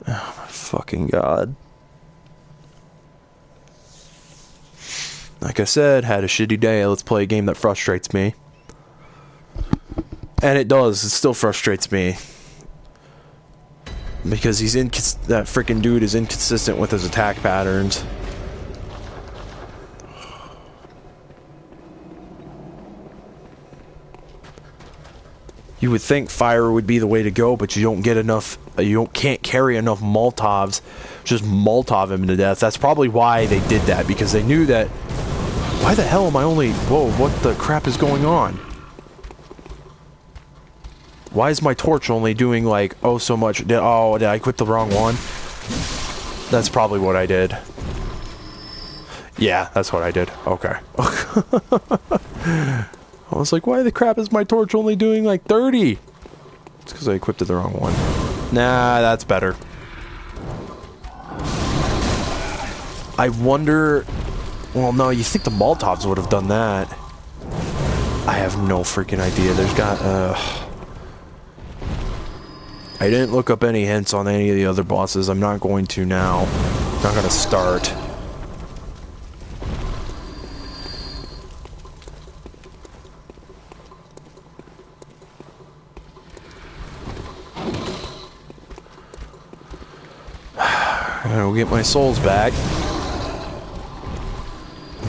Speaker 1: Oh my fucking god. Like I said, had a shitty day. Let's play a game that frustrates me. And it does. It still frustrates me. Because that freaking dude is inconsistent with his attack patterns. You would think fire would be the way to go, but you don't get enough. Can't carry enough Molotovs. Just Molotov him to death. That's probably why they did that, because they knew that Why the hell am I only... Whoa, what the crap is going on? Why is my torch only doing, like, oh so much? Did I quit the wrong one? That's probably what I did. Yeah, that's what I did. Okay. I was like, why the crap is my torch only doing, like, 30? It's because I equipped the wrong one. Nah, that's better. I wonder... Well, no, you think the Molotovs would have done that. I have no freaking idea. There's got... I didn't look up any hints on any of the other bosses. I'm not going to now. I'm not going to start. I'll get my souls back.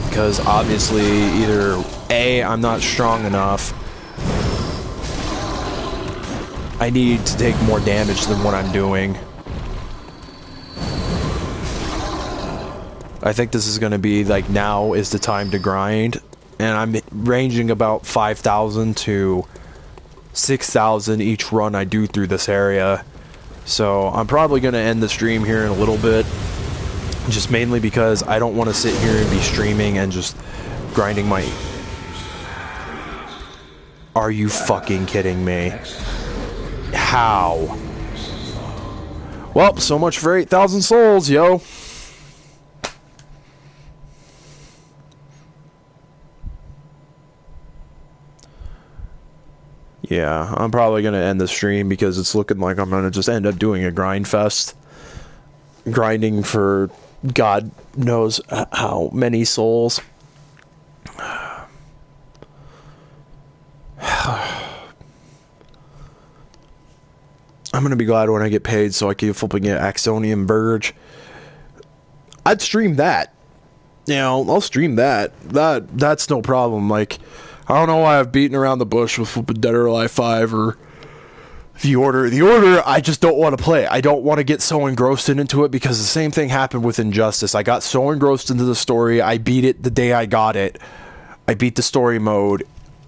Speaker 1: Because obviously, either A, I'm not strong enough. I need to take more damage than what I'm doing. I think this is going to be, like, now is the time to grind. And I'm ranging about 5,000 to 6,000 each run I do through this area. So I'm probably going to end the stream here in a little bit. Just mainly because I don't want to sit here and be streaming and just grinding my... Are you fucking kidding me? How? Well, so much for 8,000 souls, yo. Yeah, I'm probably going to end the stream because it's looking like I'm going to just end up doing a grind fest. Grinding for God knows how many souls. I'm gonna be glad when I get paid so I can flipping get Axonium Verge. I'd stream that. You know, I'll stream that. That's no problem. Like, I don't know why I've beaten around the bush with flipping Dead or Alive 5 or The Order. The Order, I just don't want to play. I don't want to get so engrossed into it because the same thing happened with Injustice. I got so engrossed into the story, I beat it the day I got it. I beat the story mode,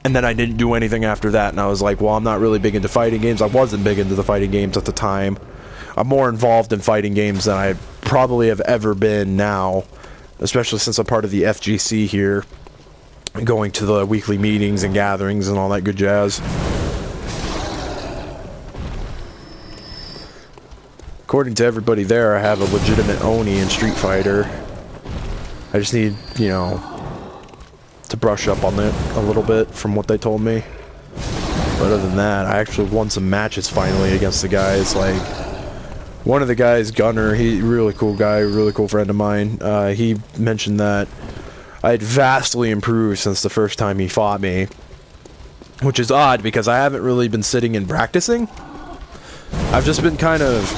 Speaker 1: and then I didn't do anything after that, and I was like, well, I'm not really big into fighting games. I wasn't big into the fighting games at the time. I'm more involved in fighting games than I probably have ever been now, especially since I'm part of the FGC here, going to the weekly meetings and gatherings and all that good jazz. According to everybody there, I have a legitimate Oni in Street Fighter. I just need, you know, to brush up on it a little bit from what they told me. But other than that, I actually won some matches finally against the guys. Like, one of the guys, Gunner, he really cool guy, really cool friend of mine. He mentioned that I had vastly improved since the first time he fought me. Which is odd because I haven't really been sitting and practicing. I've just been kind of,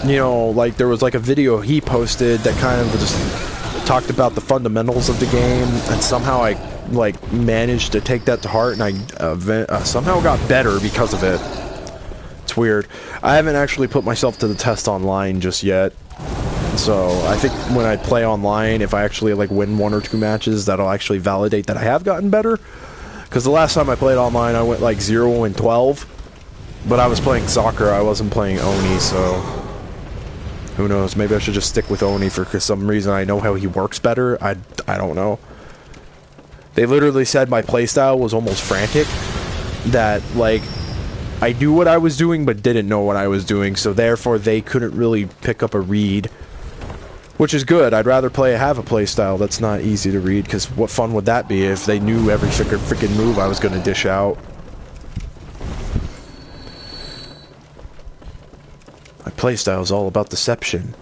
Speaker 1: you know, like there was like a video he posted that kind of just talked about the fundamentals of the game, and somehow I like managed to take that to heart, and I somehow got better because of it. It's weird. I haven't actually put myself to the test online just yet, so I think when I play online, if I actually like win 1 or 2 matches, that'll actually validate that I have gotten better. Because the last time I played online, I went like 0-12, but I was playing soccer. I wasn't playing Oni, so who knows? Maybe I should just stick with Oni for some reason. I know how he works better. I don't know. They literally said my playstyle was almost frantic. That, like, I knew what I was doing, but didn't know what I was doing. So, therefore, they couldn't really pick up a read. Which is good. I'd rather have a playstyle that's not easy to read. Because what fun would that be if they knew every freaking move I was going to dish out? My playstyle is all about deception.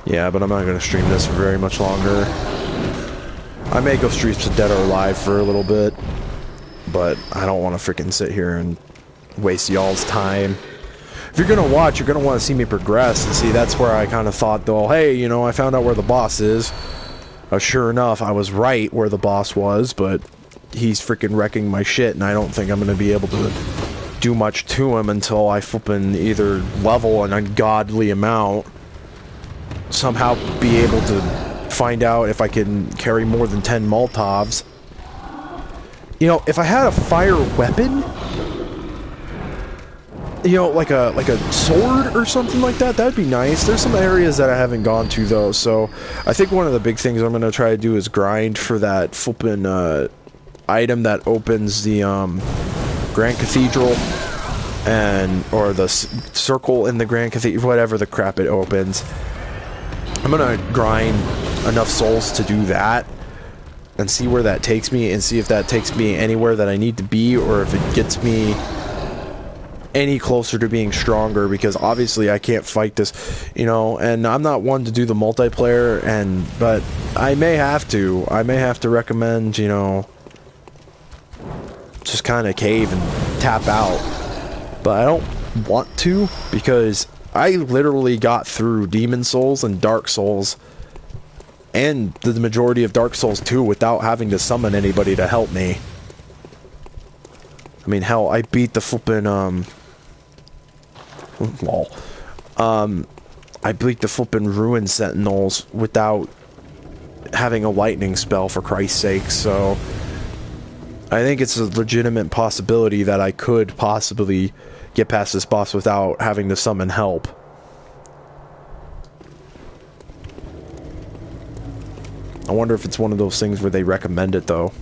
Speaker 1: Yeah, but I'm not going to stream this for very much longer. I may go stream some Dead or Alive for a little bit, but I don't want to freaking sit here and waste y'all's time. If you're going to watch, you're going to want to see me progress, and see, that's where I kind of thought, though, hey, you know, I found out where the boss is. Sure enough, I was right where the boss was, but he's freaking wrecking my shit, and I don't think I'm going to be able to do much to him until I flippin' either level an ungodly amount somehow be able to find out if I can carry more than 10 Molotovs. You know, if I had a fire weapon, you know, like a sword or something like that, that'd be nice. There's some areas that I haven't gone to, though, so I think one of the big things I'm going to try to do is grind for that flippin' item that opens the Grand Cathedral, or the circle in the Grand Cathedral, whatever the crap it opens. I'm going to grind enough souls to do that and see where that takes me, and see if that takes me anywhere that I need to be, or if it gets me any closer to being stronger, because obviously I can't fight this, you know, and I'm not one to do the multiplayer, but I may have to recommend, you know, just kind of cave and tap out, but I don't want to, because I literally got through Demon Souls and Dark Souls and the majority of Dark Souls 2 without having to summon anybody to help me. I mean, hell, I beat the flippin' lol. I beat the flippin' Ruin Sentinels without having a lightning spell, for Christ's sake, so I think it's a legitimate possibility that I could possibly get past this boss without having to summon help. I wonder if it's one of those things where they recommend it, though.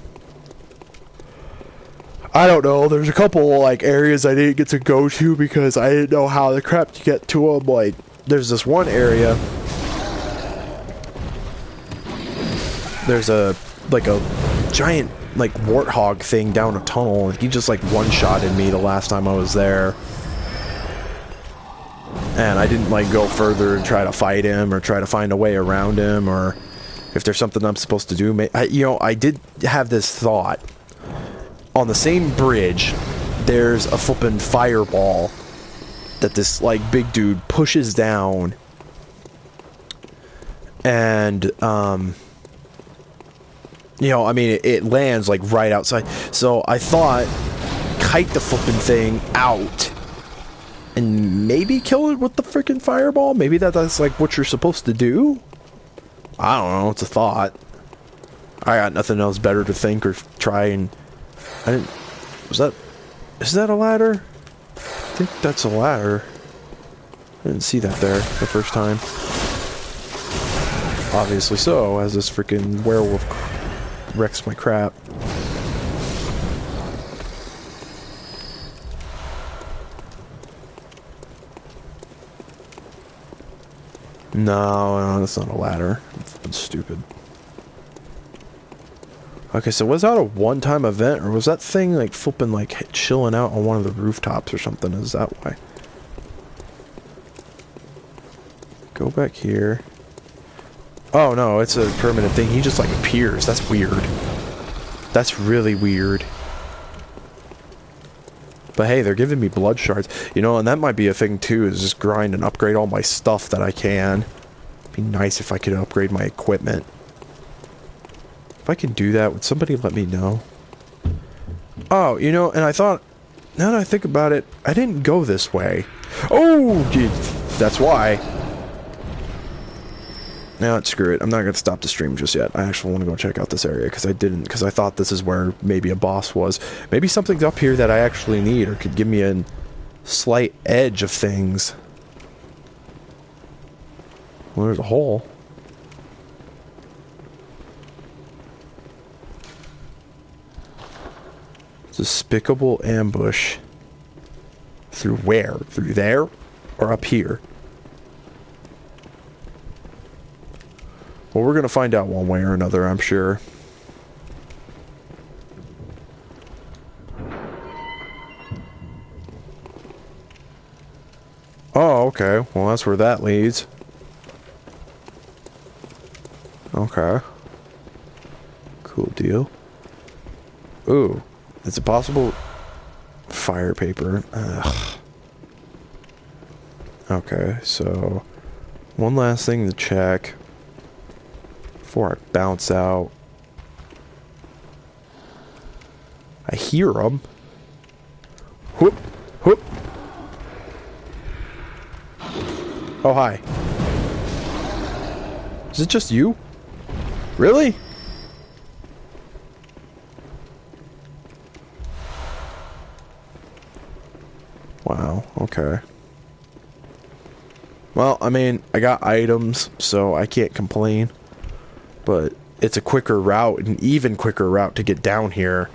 Speaker 1: I don't know. There's a couple, like, areas I didn't get to go to because I didn't know how the crap to get to them. Like, there's this one area. There's a giant, like, warthog thing down a tunnel. He just, like, one-shotted me the last time I was there. And I didn't, like, go further and try to fight him or try to find a way around him, or if there's something I'm supposed to do. You know, I did have this thought. On the same bridge, there's a flippin' fireball that this, like, big dude pushes down. And, you know, I mean, it lands, like, right outside. So I thought, kite the flippin' thing out and maybe kill it with the freaking fireball? Maybe that's, like, what you're supposed to do? I don't know, it's a thought. I got nothing else better to think or try, and I didn't... Is that a ladder? I think that's a ladder. I didn't see that there the first time. Obviously so, as this freaking werewolf wrecks my crap. No, that's not a ladder. That's stupid. Okay, so was that a one-time event, or was that thing, like, flipping, like, chilling out on one of the rooftops or something? Is that why? Go back here. Oh, no, it's a permanent thing. He just, like, appears. That's weird. That's really weird. But hey, they're giving me blood shards. You know, and that might be a thing, too, is just grind and upgrade all my stuff that I can. It'd be nice if I could upgrade my equipment. If I can do that, would somebody let me know? Oh, you know, and I thought, now that I think about it, I didn't go this way. Oh, dude, that's why. Now, screw it. I'm not going to stop the stream just yet. I actually want to go check out this area, because I thought this is where maybe a boss was. Maybe something's up here that I actually need, or could give me a slight edge of things. Well, there's a hole. Despicable ambush. Through where? Through there? Or up here? Well, we're gonna find out one way or another, I'm sure. Oh, okay. Well, that's where that leads. Okay. Cool deal. Ooh. Is it possible? Fire paper. Ugh. Okay, so one last thing to check before I bounce out. I hear them. Whoop, whoop. Oh, hi. Is it just you? Really? Wow, okay. Well, I mean, I got items, so I can't complain. But it's a quicker route, an even quicker route to get down here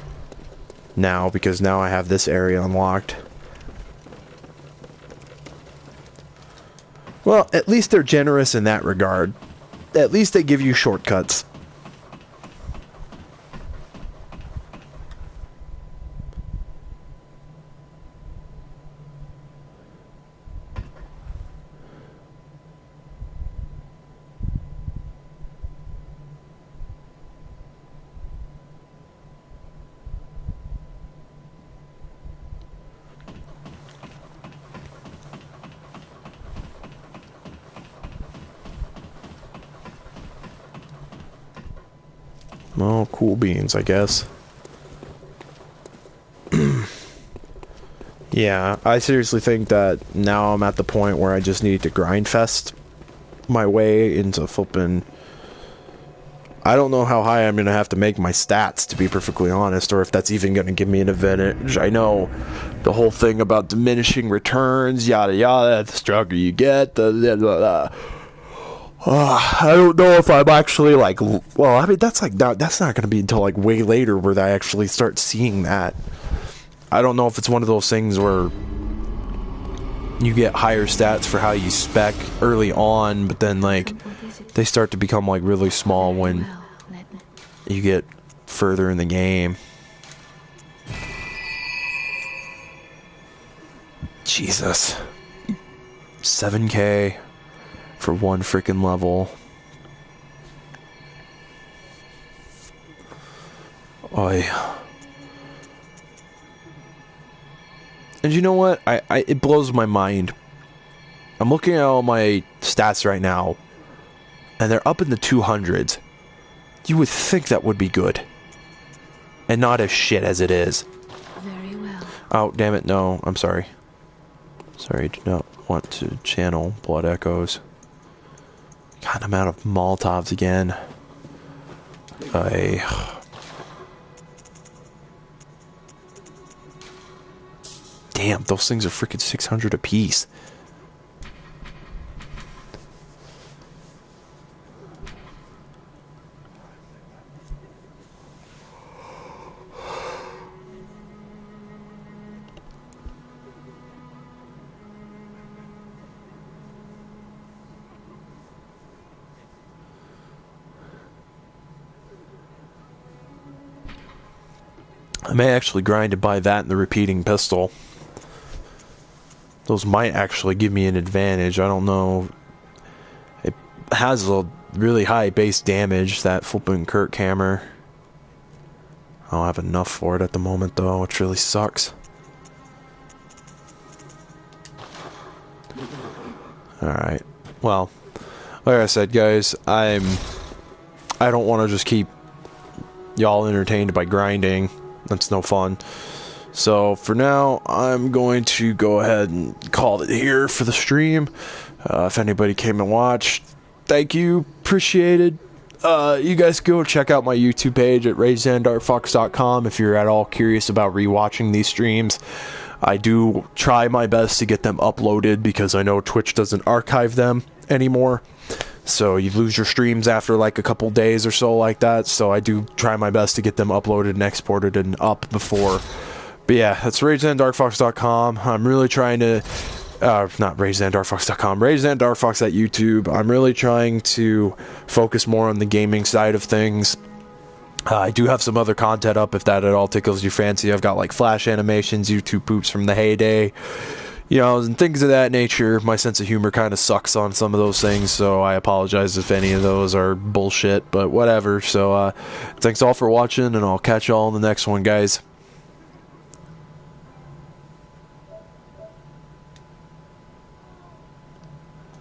Speaker 1: now, because now I have this area unlocked. Well, at least they're generous in that regard. At least they give you shortcuts. Oh, cool beans, I guess. Yeah, I seriously think that now I'm at the point where I just need to grind fest my way into flipping. I don't know how high I'm going to have to make my stats, to be perfectly honest, or if that's even going to give me an advantage. I know the whole thing about diminishing returns, yada yada, the stronger you get, I don't know if I'm actually like, well, I mean, that's not going to be until like way later where I actually start seeing that. I don't know if it's one of those things where you get higher stats for how you spec early on, but then like they start to become like really small when you get further in the game. Jesus. 7K for one freaking level. Oy. And you know what? It blows my mind. I'm looking at all my stats right now, and they're up in the 200s. You would think that would be good. And not as shit as it is.
Speaker 2: Very well.
Speaker 1: Oh, damn it, no. I'm sorry. Sorry, I do not want to channel Blood Echoes. God, I'm out of Molotovs again. Damn, those things are freaking 600 apiece. I may actually grind to buy that and the repeating pistol. Those might actually give me an advantage. I don't know. It has a really high base damage, that flipping Kirk hammer. I don't have enough for it at the moment though, which really sucks. Alright. Well, like I said, guys, I don't want to just keep y'all entertained by grinding. That's no fun. So for now, I'm going to go ahead and call it here for the stream. If anybody came and watched, thank you, appreciated. You guys go check out my YouTube page at rayzandarkfox.com if you're at all curious about rewatching these streams. I do try my best to get them uploaded because I know Twitch doesn't archive them anymore. So you lose your streams after like a couple days or so like that. So I do try my best to get them uploaded and exported and up before. But yeah, that's RageZanDarkFox.com. I'm really trying to... not RageZanDarkFox.com. RageZanDarkFox at YouTube. I'm really trying to focus more on the gaming side of things. I do have some other content up if that at all tickles your fancy. I've got like Flash animations, YouTube poops from the heyday. You know, and things of that nature. My sense of humor kind of sucks on some of those things, so I apologize if any of those are bullshit, but whatever. So, thanks all for watching, and I'll catch y'all in the next one, guys.